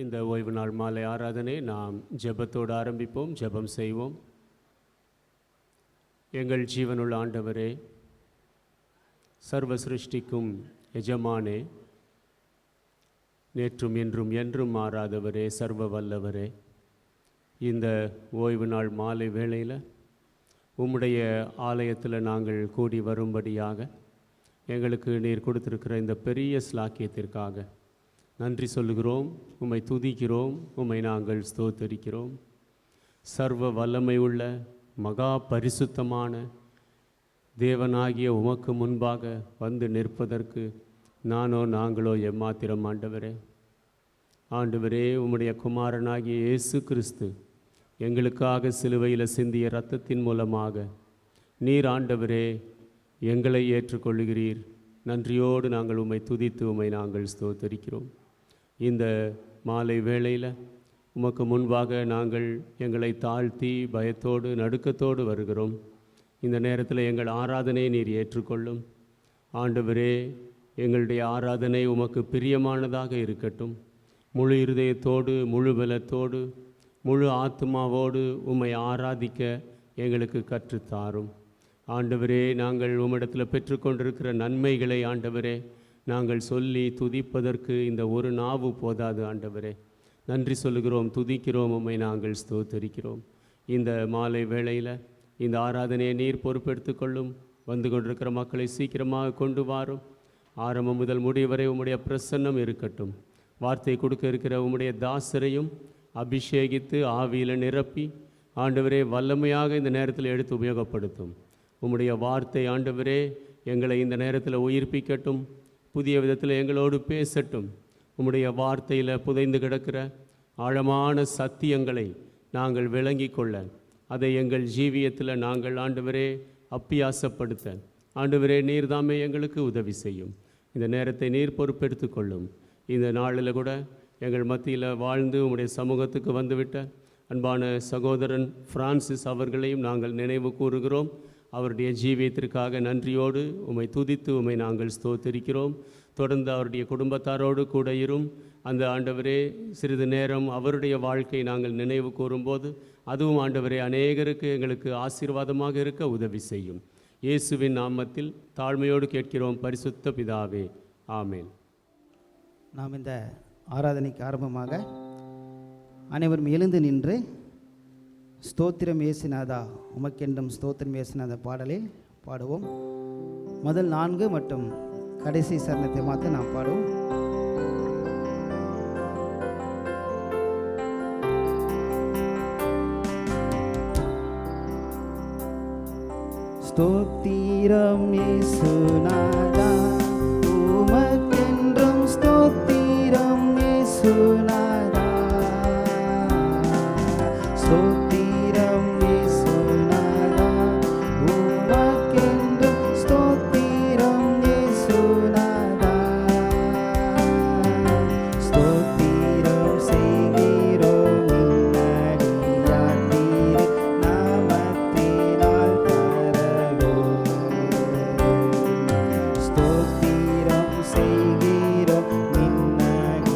இந்த ஓய்வு நாள் மாலை ஆராதனை நாம் ஜெபத்தோடு ஆரம்பிப்போம். ஜெபம் செய்வோம். எங்கள் ஜீவனுள்ள ஆண்டவரே, சர்வ சிருஷ்டிக்கும் எஜமானே, நேற்றும் இன்றும் என்றும் மாறாதவரே, சர்வ வல்லவரே, இந்த ஓய்வு நாள் மாலை வேளையில் உம்முடைய ஆலயத்தில் நாங்கள் கூடி வரும்படியாக எங்களுக்கு நீர் கொடுத்திருக்கிற இந்த பெரிய ஸ்லாக்கியத்திற்காக நன்றி சொல்லுகிறோம். உம்மை துதிக்கிறோம், உம்மை நாங்கள் ஸ்தோத்தரிக்கிறோம். சர்வ வல்லமை உள்ள மகா பரிசுத்தமான தேவனாகிய உமக்கு முன்பாக வந்து நிற்பதற்கு நாங்களோ எம்மாத்திரம் ஆண்டவரே. ஆண்டவரே, உம்முடைய குமாரனாகிய இயேசு கிறிஸ்து எங்களுக்காக சிலுவையில் சிந்திய இரத்தத்தின் மூலமாக நீர் ஆண்டவரே எங்களை ஏற்றுக்கொள்கிறீர். நன்றியோடு நாங்கள் உம்மை துதித்து உம்மை நாங்கள் ஸ்தோத்தரிக்கிறோம். இந்த மாலை வேளையில் உமக்கு முன்பாக நாங்கள் எங்களை தாழ்த்தி பயத்தோடு நடுக்கத்தோடு வருகிறோம். இந்த நேரத்தில் எங்கள் ஆராதனையை நீர் ஏற்றுக்கொள்ளும். ஆண்டவரே, எங்களுடைய ஆராதனை உமக்கு பிரியமானதாக இருக்கட்டும். முழு இருதயத்தோடு, முழு பலத்தோடு, முழு ஆத்மாவோடு உம்மை ஆராதிக்க எங்களுக்கு கற்றுத்தாரும். ஆண்டவரே, நாங்கள் உம்மிடத்தில் பெற்றுக்கொண்டிருக்கிற நன்மைகளை ஆண்டவரே நாங்கள் சொல்லி துதிப்பதற்கு இந்த ஒரு நாவு போதாது. ஆண்டவரே, நன்றி சொல்லுகிறோம், துதிக்கிறோம், உம்மை நாங்கள் ஸ்தோத்தரிக்கிறோம். இந்த மாலை வேளையில் இந்த ஆராதனையை நீர் பொறுப்பெடுத்துக்கொள்ளும். வந்து கொண்டிருக்கிற மக்களை சீக்கிரமாக கொண்டு வாரும். ஆரம்பம் முதல் முடிவு வரை உம்முடைய பிரசன்னம் இருக்கட்டும். வார்த்தை கொடுக்க இருக்கிற உம்முடைய தாசரையும் அபிஷேகித்து ஆவியில் நிரப்பி ஆண்டவரே வல்லமையாக இந்த நேரத்தில் எடுத்து உபயோகப்படுத்தும். உம்முடைய வார்த்தை ஆண்டவரே எங்களை இந்த நேரத்தில் உயிர்ப்பிக்கட்டும். புதிய விதத்தில் எங்களோடு பேசட்டும். உம்முடைய வார்த்தையில் புதைந்து கிடக்கிற ஆழமான சத்தியங்களை நாங்கள் விளங்கி கொள்ள, அதை எங்கள் ஜீவியத்தில் நாங்கள் ஆண்டவரே அப்பியாசப்படுத்த ஆண்டவரே நீர்தாமே எங்களுக்கு உதவி செய்யும். இந்த நேரத்தை நீர் பொறுப்பெடுத்து கொள்ளும். இந்த நாளில் கூட எங்கள் மத்தியில் வாழ்ந்து உம்முடைய சமூகத்துக்கு வந்துவிட்ட அன்பான சகோதரன் பிரான்சிஸ் அவர்களையும் நாங்கள் நினைவு கூறுகிறோம். அவருடைய ஜீவியத்திற்காக நன்றியோடு உம்மை துதித்து உம்மை நாங்கள் ஸ்தோத்திரிக்கிறோம். தொடர்ந்து அவருடைய குடும்பத்தாரோடு கூட இரும். அந்த ஆண்டவரே சிறிது நேரம் அவருடைய வாழ்க்கை நாங்கள் நினைவு கூறும்போது அதுவும் ஆண்டவரே அநேகருக்கு எங்களுக்கு ஆசீர்வாதமாக இருக்க உதவி செய்யும். இயேசுவின் நாமத்தில் தாழ்மையோடு கேட்கிறோம் பரிசுத்த பிதாவே, ஆமேன். நாம் இந்த ஆராதனைக்கு ஆரம்பமாக அனைவரும் எழுந்து நின்று ஸ்தோத்திரம் இயேசுநாதா உமக்கென்றும் ஸ்தோத்திரம் இயேசுநாதா பாடலில் பாடுவோம். முதல் 4 மற்றும் கடைசி சரணத்தை மாற்ற நாம் பாடுவோம். ஸ்தோத்திரம் இயேசுநாதா உமக்கென்றும் ஸ்தோத்திரம் இயேசுநாதா. ஸ்தோத்திரம் இயேசுநாதா உமக்கென்றும் ஸ்தோத்திரம் இயேசுநாதா. ஸ்தோத்திரம் செய்கிறோம் இன்னடியார் நாமத்தினால் தரவோம். ஸ்தோத்திரம் செய்கிறோம் இன்னடியார்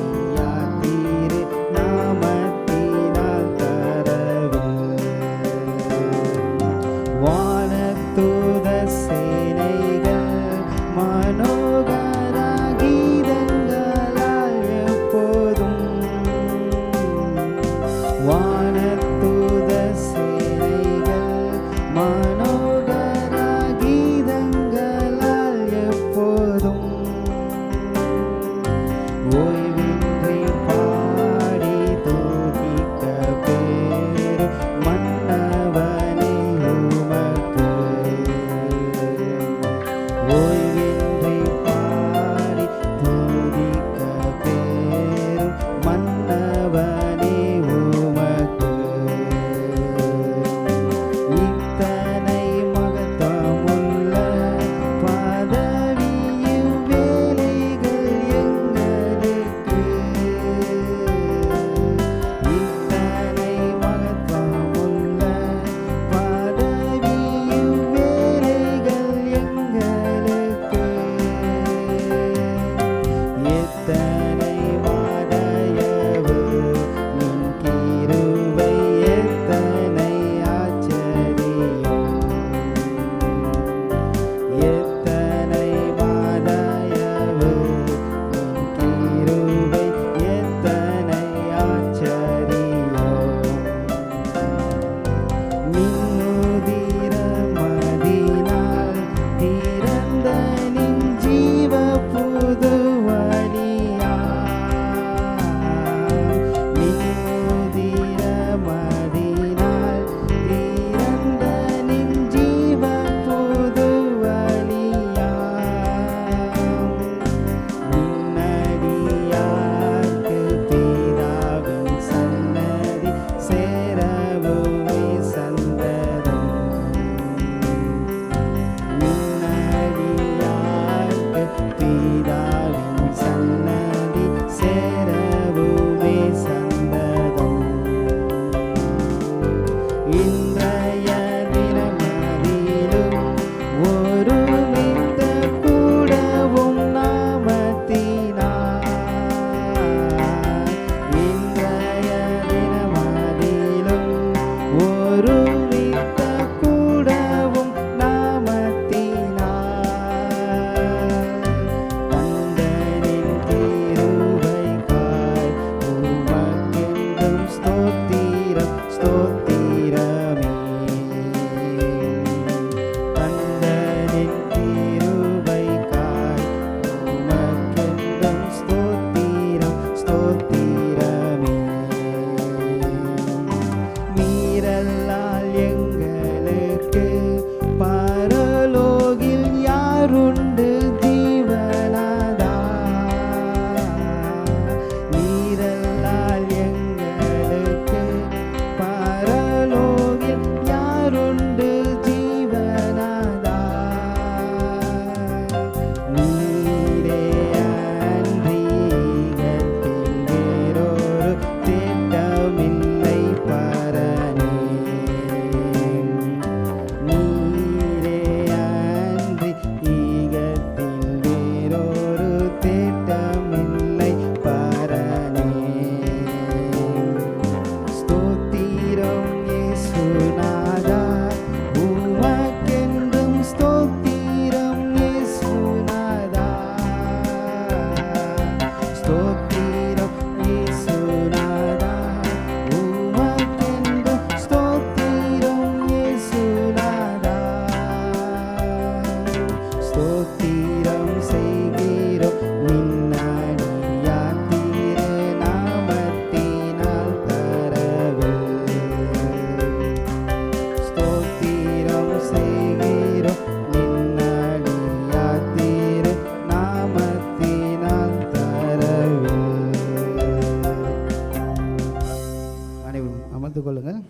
அமர்ந்து கொள்ளுங்கள்.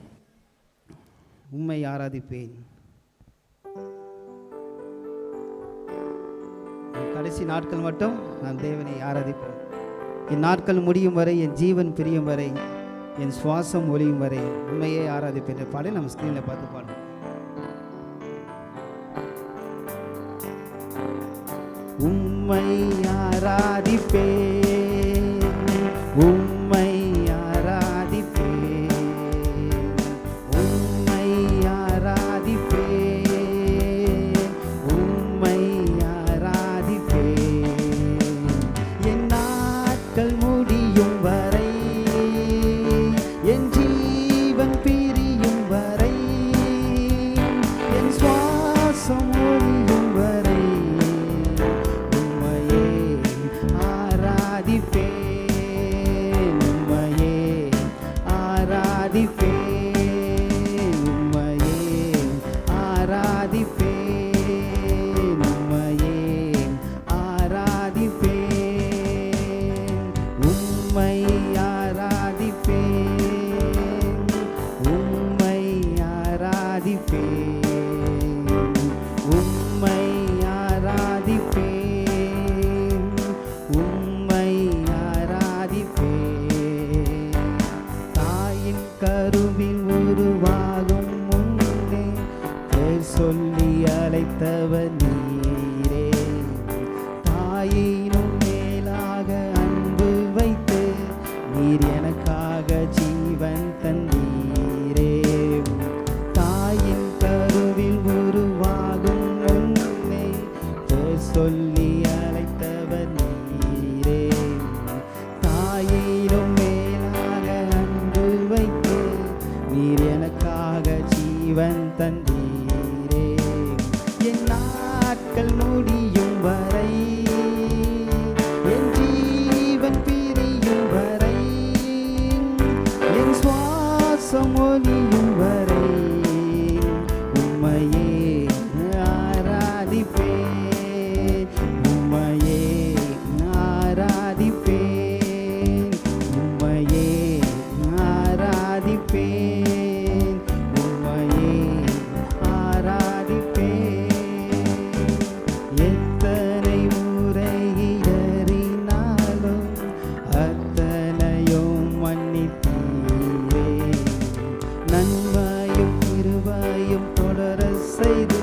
உம்மை ஆராதிப்பேன். கடைசி நாட்கள் மட்டும் நான் தேவனை ஆராதிப்பேன். என் நாட்கள் முடியும் வரை, என் ஜீவன் பிரியும் வரை, என் சுவாசம் ஒழியும் வரை உண்மையே ஆராதிப்பேன் என்ற பாடலை நம்ம ஸ்க்ரீனில் பார்த்து பாடுறோம். உம்மை ஆராதிப்பேன், உம்மை ஆராதிப்பேன், உம்மை ஆராதிப்பேன், உம்மை ஆராதிப்பேன். என் நாட்கள் முடியும் வரை, என் ஜீவன் பிரியும் வரை, என் சுவாசம் ஒழியும் வரை உம்மையே ஆராதிப்பேன், உம்மையே ஆராதிப்பேன், உம்மையே ஆராதிப்பேன், உம்மையே ஆராதிப்பேன், உம்மை ஆராதிப்பேன், உம்மை ஆராதிப்பேன், உம்மை ஆராதிப்பேன், உம்மை ஆராதிப்பேன். தாயின் கருவில் உருவாகும் முன்னே பேர் சொல்லி அழைத்தவர் நீரே. தாயினும் மேலாக அன்பு வைத்து நீர் எனக்காக ஜீவன் தந்தீரே. தாயின் கருவில் உருவாகும் முன்னே பேர் சொல்லி அழைத்தவர் நீரே. தாயிலும் மேலாக அன்பு வைத்து நீர் எனக்காக ஜீவன் தந்தீரே. என் நாட்கள் முடியும் வரை, என் ஜீவன் பிரியும் வரை, என் சுவாசம் ஒழியும் வரை உம்மையே ஆராதிப்பேன், உம்மையே ஆராதிப்பேன், உம்மையே ஆராதிப்பேன், உம்மையே ஆராதிப்பேன். எத்தனை முறை இடறினாலும் அத்தனையும் மன்னித்தீரே. நன்மையும் கிருபையும் தொடர செய்து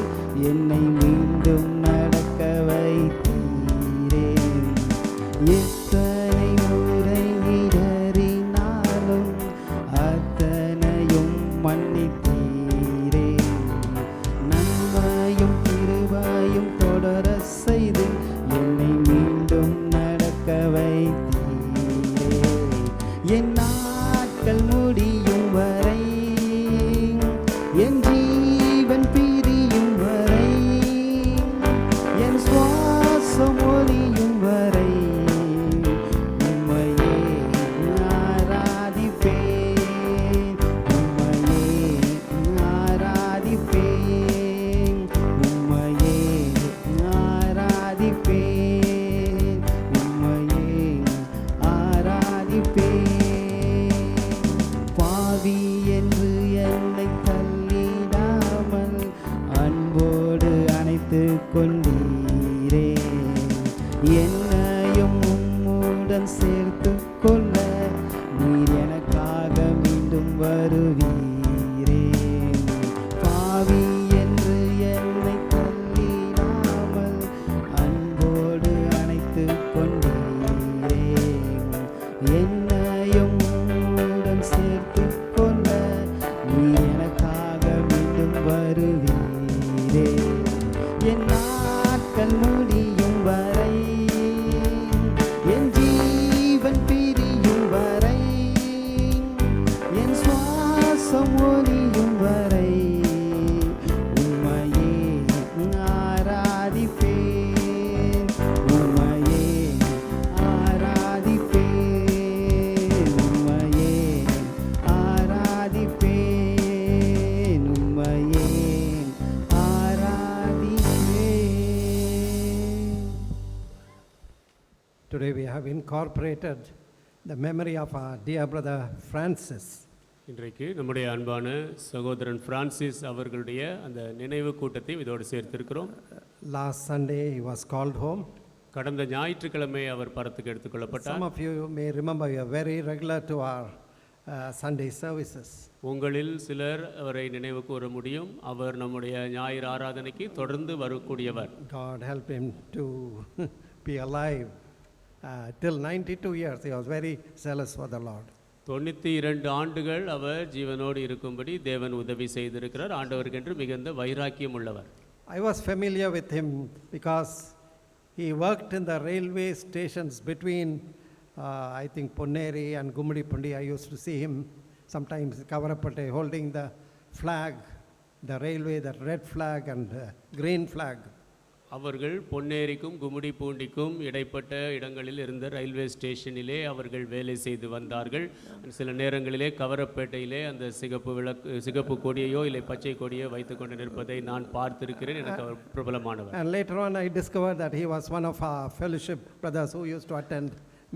என்னை மீண்டும் நடக்க வைத்தீரே. எத்தனை முறை இடறினாலும் அத்தனையும் மன்னித்தீரே. நன்மையும் கிருபையும் தொடர செய்து என்னை மீண்டும் நடக்க வைத்தீரே. என் நாட்கள் முடியும் வரை, என் ஜீவன் பிரியும் வரை, என் சுவாசம் ஒழியும் வரை உம்மையே ஆராதிப்பேன், உம்மையே ஆராதிப்பேன், உம்மையே ஆராதிப்பேன், உம்மையே ஆராதிப்பேன். பாவி என்று என்னை தள்ளிடாமல் அன்போடு அணைத்து கொண்டீரே. என்னையும் உம்முடன் சேர்த்து கொள்ள நீர் எனக்காக மீண்டும் வருவீரே. பாவி என்று என்னை தள்ளிடாமல் அன்போடு அணைத்து கொண்டீரே. என்னையும் உம்முடன் சேர்த்து கொள்ள நீர் எனக்காக மீண்டும் வருவீரே. என் நாட்கள் முடியும் வரை, என் ஜீவன் பிரியும் வரை, என் சுவாசம் ஒழியும் வரை உம்மையே ஆராதிப்பேன், உம்மையே ஆராதிப்பேன், உம்மையே ஆராதிப்பேன், உம்மையே ஆராதிப்பேன். Today we have incorporated the memory of our dear brother Francis இன்றைக்கு நம்முடைய அன்பான சகோதரன் பிரான்சிஸ் அவர்களுடைய அந்த நினைவு கூட்டத்தையும் இதோடு சேர்த்திருக்கிறோம். Last Sunday he was called home. கடந்த ஞாயிற்றுக்கிழமை அவர் பரத்துக்கு எடுத்துக்கொள்ளப்பட்டார். Some of you may remember, you are very regular to our Sunday services. உங்களில் சிலர் அவரை நினைவு கூற முடியும். அவர் நம்முடைய ஞாயிறு ஆராதனைக்கு தொடர்ந்து வரக்கூடியவர். God help him to be alive. Till 92 years he was very zealous for the Lord. 92 ஆண்டுகள் அவர் ஜீவனோடு இருக்கும்படி தேவன் உதவி செய்திருக்கிறார். ஆண்டவருக்கென்று மிகுந்த வைராக்கியம் உள்ளவர். I was familiar with him because he worked in the railway stations between I think Ponneri and Gumadipundi. I used to see him sometimes Kavarapatte holding the flag, the railway, the red flag and green flag. அவர்கள் பொன்னேரிக்கும் கும்மிடிப்பூண்டிக்கும் இடைப்பட்ட இடங்களில் இருந்த railway ஸ்டேஷனிலே அவர்கள் வேலை செய்து வந்தார்கள். சில நேரங்களிலே கவரப்பேட்டையிலே அந்த சிகப்பு கொடியையோ இல்லை பச்சை கொடியோ வைத்துக்கொண்டு நிற்பதை நான் பார்த்திருக்கிறேன். எனக்கு அவர் பிரபலமானவர். And later on I discovered that he was one of our fellowship brothers who used to attend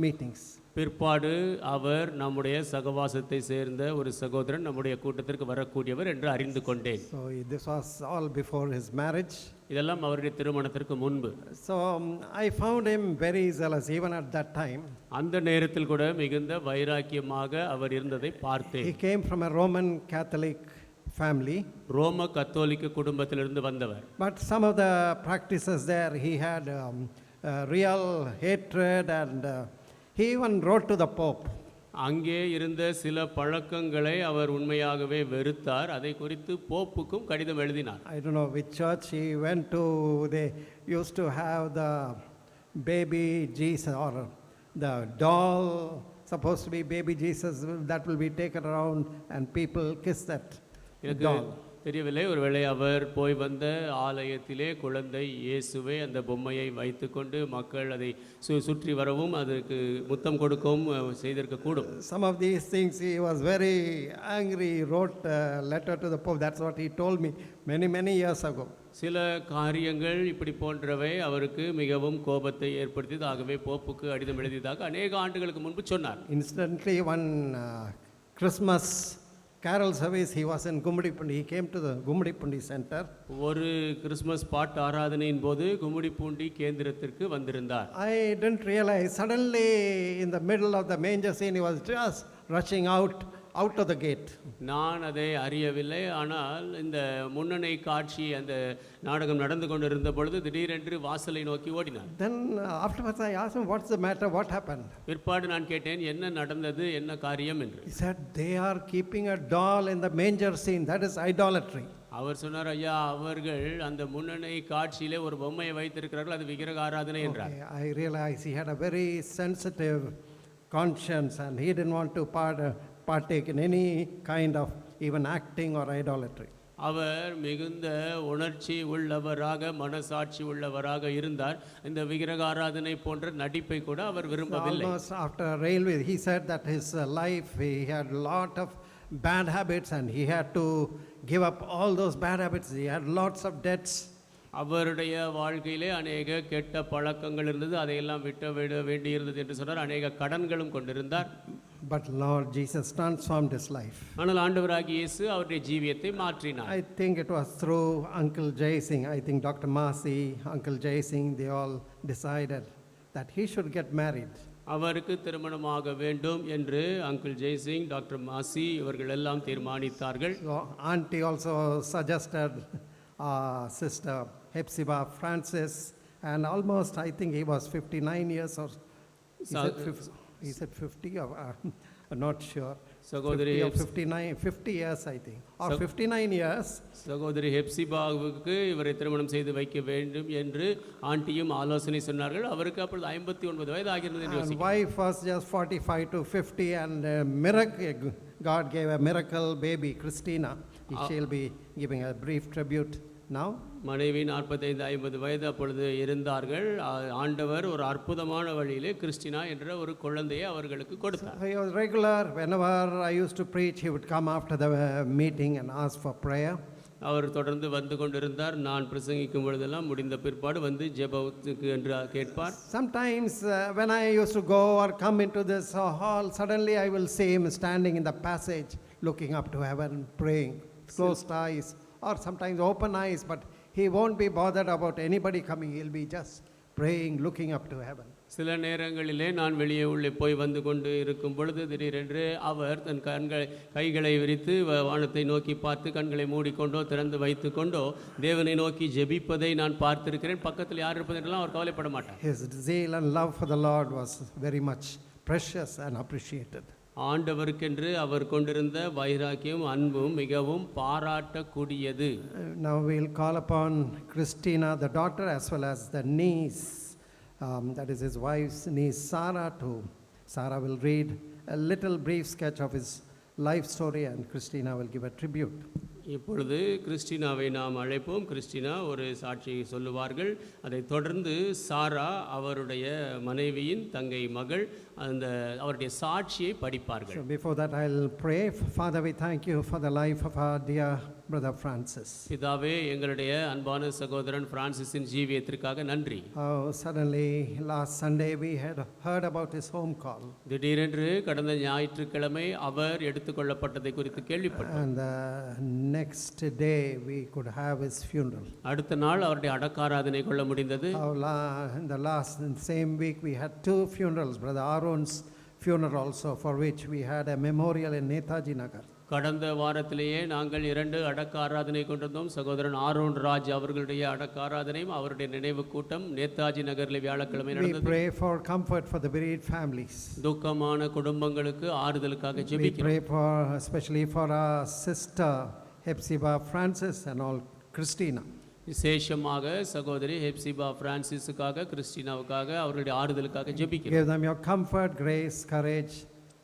meetings. பிற்பாடு அவர் நம்முடைய சகவாசத்தை சேர்ந்த ஒரு சகோதரன், நம்முடைய கூட்டத்திற்கு வரக்கூடியவர் என்று அறிந்து கொண்டேன். So this was all before his marriage. இதெல்லாம் அவருடைய திருமணத்திற்கு முன்பு. So I found him very zealous even at that time. அந்த நேரத்தில் கூட மிகுந்த வைராக்கியமாக அவர் இருந்ததை பார்த்தேன். He came from a Roman Catholic family. ரோம கத்தோலிக்க குடும்பத்திலிருந்து வந்தவர். But some of the practices there he had real hatred and he even wrote to the Pope. அங்கே இருந்த சில பழக்கங்களை அவர் உண்மையாகவே வெறுத்தார். அதை குறித்து போப்புக்கும் கடிதம் எழுதினார். I don't know which church he went to. They used to have the baby Jesus or the doll supposed to be baby Jesus that will be taken around and people kiss that doll. தெரியவில்லை. ஒருவேளை அவர் போய் வந்த ஆலயத்திலே குழந்தை இயேசுவை அந்த பொம்மையை வைத்துக்கொண்டு மக்கள் அதை சுற்றி வரவும் அதற்கு முத்தம் கொடுக்கவும் செய்திருக்கக்கூடும். Some of these things he was very angry. He wrote a letter to the Pope. That's what he told me many years ago. சில காரியங்கள் இப்படி போன்றவை அவருக்கு மிகவும் கோபத்தை ஏற்படுத்தியது. ஆகவே போப்புக்கு கடிதம் எழுதியதாக அநேக ஆண்டுகளுக்கு முன்பு சொன்னார். Instantly one Christmas carol service he was in Gumadipundi. He came to the Gumadipundi center. ஒரு கிறிஸ்மஸ் பாட்டு ஆராதனையின் போது கும்மிடிப்பூண்டி கேந்திரத்திற்கு வந்திருந்தார். I didn't realize suddenly in the middle of the manger scene he was just rushing out of the gate. நான் அதை அறியவில்லை. ஆனால் இந்த முன்னணி காட்சி அந்த நாடகம் நடந்து கொண்டிருந்த பொழுது திடீரென்று வாசலை நோக்கி ஓடினார். Then afterwards I asked him, what's the matter, what happened? பிற்பாடு நான் கேட்டேன், என்ன நடந்தது, என்ன காரியம் என்று. He said they are keeping a doll in the manger scene. That is idolatry. அவர் சொன்னார், ஐயா அவர்கள் அந்த முன்னணி காட்சியிலே ஒரு பொம்மையை வைத்திருக்கிறார்கள், அது விக்கிரக ஆராதனை என்றார். I realized he had a very sensitive conscience and he didn't want to partake in any kind of even acting or idolatry. அவர் மிகுந்த உணர்ச்சி உள்ளவராக மனசாட்சி உள்ளவராக இருந்தார். இந்த விக்கிரக ஆராதனை போன்ற நடிப்பை கூட அவர் விரும்பவில்லை. Almost after railway he said that his life he had lot of bad habits and he had to give up all those bad habits. He had lots of debts. அவருடைய வாழ்க்கையிலே அநேக கெட்ட பழக்கங்கள் இருந்தது, அதையெல்லாம் விட வேண்டியிருந்தது என்று சொன்னார். அநேக கடன்களும் கொண்டிருந்தார். But Lord Jesus transformed his life. ஆனால் ஆண்டவராகிய இயேசு அவருடைய ஜீவியத்தை மாற்றினார். I think it was through Uncle Jay Singh. I think Dr. Masi, Uncle Jay Singh, they all decided that he should get married. அவருக்கு திருமணமாக வேண்டும் என்று அங்கிள் ஜெய்சிங், டாக்டர் மாசி இவர்கள் எல்லாம் தீர்மானித்தார்கள். So auntie also suggested sister Hepzibah Francis, and almost I think he was 59 years or he said 50 or I'm not sure. சகோதரி 50 years I think or 59 years. சகோதரி ஹெப்சிபாவுக்கு இவரை திருமணம் செய்து வைக்க வேண்டும் என்று ஆண்டியும் ஆலோசனை சொன்னார்கள். அவருக்கு அப்பொழுது 59 வயது ஆகிறது என்று யோசிக்கிறேன். Wife was just 45 to 50 and miracle, God gave a miracle baby, Christina. She'll be giving a brief tribute now. மனைவி 45-50 வயது அப்பொழுது இருந்தார்கள். ஆண்டவர் ஒரு அற்புதமான வழியிலே கிறிஸ்டினா என்ற ஒரு குழந்தையை அவர்களுக்கு கொடுத்தார். He was regular. Whenever I used to preach, he would come after the meeting and ask for prayer. அவர் தொடர்ந்து வந்து கொண்டிருந்தார். நான் பிரசங்கிக்கும் பொழுதெல்லாம் முடிந்த பிற்பாடு வந்து ஜெபத்துக்கு என்று கேட்பார். Sometimes when I used to go or come into this hall, suddenly I will see him standing in the passage, looking up to heaven, praying, closed eyes, or sometimes open eyes, but he won't be bothered about anybody coming. He'll be just praying, looking up to heaven. சில நேரங்களிலே நான் வெளியே உள்ளே போய் வந்து கொண்டு இருக்கும் பொழுது திடீரென்று அவர் தன் கைகளை விரித்து வானத்தை நோக்கி பார்த்து கண்களை மூடிக்கொண்டோ திறந்து வைத்து கொண்டோ தேவனை நோக்கி ஜெபிப்பதை நான் பார்த்திருக்கிறேன். பக்கத்தில் யார் இருப்பதெல்லாம் அவர் கவலைப்பட மாட்டார். His zeal and love for the Lord was very much precious and appreciated. ஆண்டவருக்கென்று அவர் கொண்டிருந்த வைராக்கியம் அன்பும் மிகவும் பாராட்டக்கூடியது. Now we'll call upon Christina, the daughter, as well as the niece. That is his wife's niece, Sarah, too. Sarah will read a little brief sketch of his life story, and Christina will give a tribute. இப்பொழுது கிறிஸ்டினாவை நாம் அழைப்போம். Christina ஒரு சாட்சியை சொல்லுவார்கள். அதைத் தொடர்ந்து சாரா அவருடைய மனைவியின் தங்கை மகள் அந்த அவருடைய சாட்சியை படிப்பார்கள். So before that I'll pray. Father, we thank you for the life of our dear brother Francis. பிதாவே, எங்களுடைய அன்பான சகோதரன் பிரான்சிஸின் ஜீவியத்திற்காக நன்றி. Suddenly last Sunday we had heard about his home call. திடீரென்று கடந்த ஞாயிற்றுக்கிழமை அவர் எடுத்துக்கொள்ளப்பட்டதை குறித்து கேள்விப்பட்டோம். And the next day we could have his funeral. அடுத்த நாள் அவருடைய அடக்காராதனை கொள்ள முடிந்தது. In the same week we had two funerals. Brother Arun's funeral also, for which we had a memorial in Netaji Nagar. கடந்த வாரத்திலேயே நாங்கள் 2 அடக்க ஆராதனை கொண்டிருந்தோம். சகோதரன் ஆரோன் ராஜ் அவர்களுடைய அடக்க ஆராதனையும் அவருடைய நினைவு கூட்டம் நேதாஜி நகரில் வியாழக்கிழமை நடந்தது. We pray for comfort for the bereaved families. துக்கமான குடும்பங்களுக்கு ஆறுதலுக்காக ஜெபிக்கிறோம். We pray for especially for our sister Hepzibah Francis and all Christina. விசேஷமாக சகோதரி ஹெப்சிபா பிரான்சிஸுக்காக கிறிஸ்டினாவுக்காக அவர்களுடைய ஆறுதலுக்காக ஜெபிக்கிறோம். Give them your comfort, grace, courage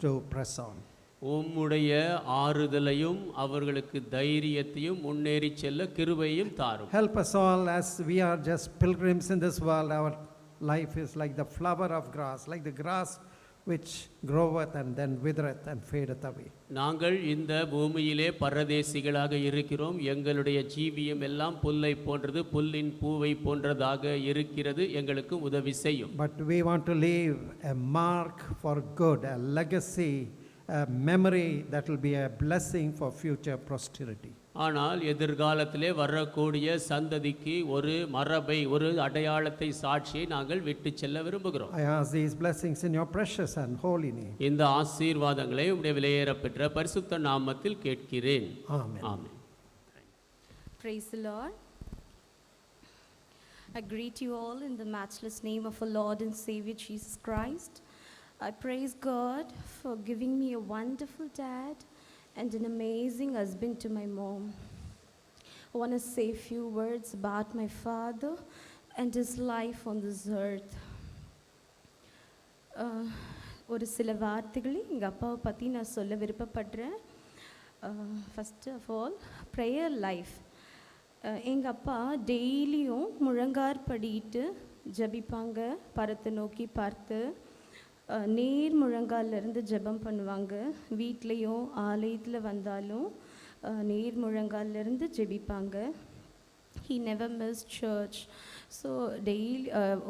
to press on. உம்முடைய ஆறுதலையும் அவர்களுக்கு தைரியத்தையும் முன்னேறி செல்ல கிருபையும் தாரும். Help us all as we are just pilgrims in this world. Our life is like the flower of grass, like the grass which groweth and then withereth and fadeth away. நாங்கள் இந்த பூமியிலே பரதேசிகளாக இருக்கிறோம். எங்களுடைய ஜீவியம் எல்லாம் புல்லை போன்றது, புல்லின் பூவை போன்றதாக இருக்கிறது. எங்களுக்கு உதவி செய்யும். But we want to leave a mark for good, a legacy, a memory that will be a blessing for future posterity. ஆனால் எதிர்காலத்திலே வரக்கூடிய சந்ததிக்கு ஒரு மரபை, ஒரு அடையாளத்தை, சாட்சியை நாங்கள் விட்டு செல்ல விரும்புகிறோம். I ask these blessings in your precious and holy name. இந்த ஆசீர்வாதங்களை உம்முடைய விலையேறப்பெற்ற பரிசுத்த நாமத்தில் கேட்கிறேன். Amen. Amen. Praise the Lord. I greet you all in the matchless name of our Lord and Savior Jesus Christ. I praise God for giving me a wonderful dad and an amazing husband to my mom. I want to say a few words about my father and his life on this earth. ஒரு சில வார்த்தைகளை எங்கள் அப்பாவை பற்றி நான் சொல்ல விருப்பப்படுறேன். First of all prayer life. எங்கள் அப்பா டெய்லியும் முழங்கார் படிட்டு ஜபிப்பாங்க, பரத்தை நோக்கி பார்த்து நேர் முழங்காலிருந்து ஜெபம் பண்ணுவாங்க. வீட்லேயும் ஆலயத்தில் வந்தாலும் நேர் முழங்காலிருந்து ஜெபிப்பாங்க. He never missed church. So daily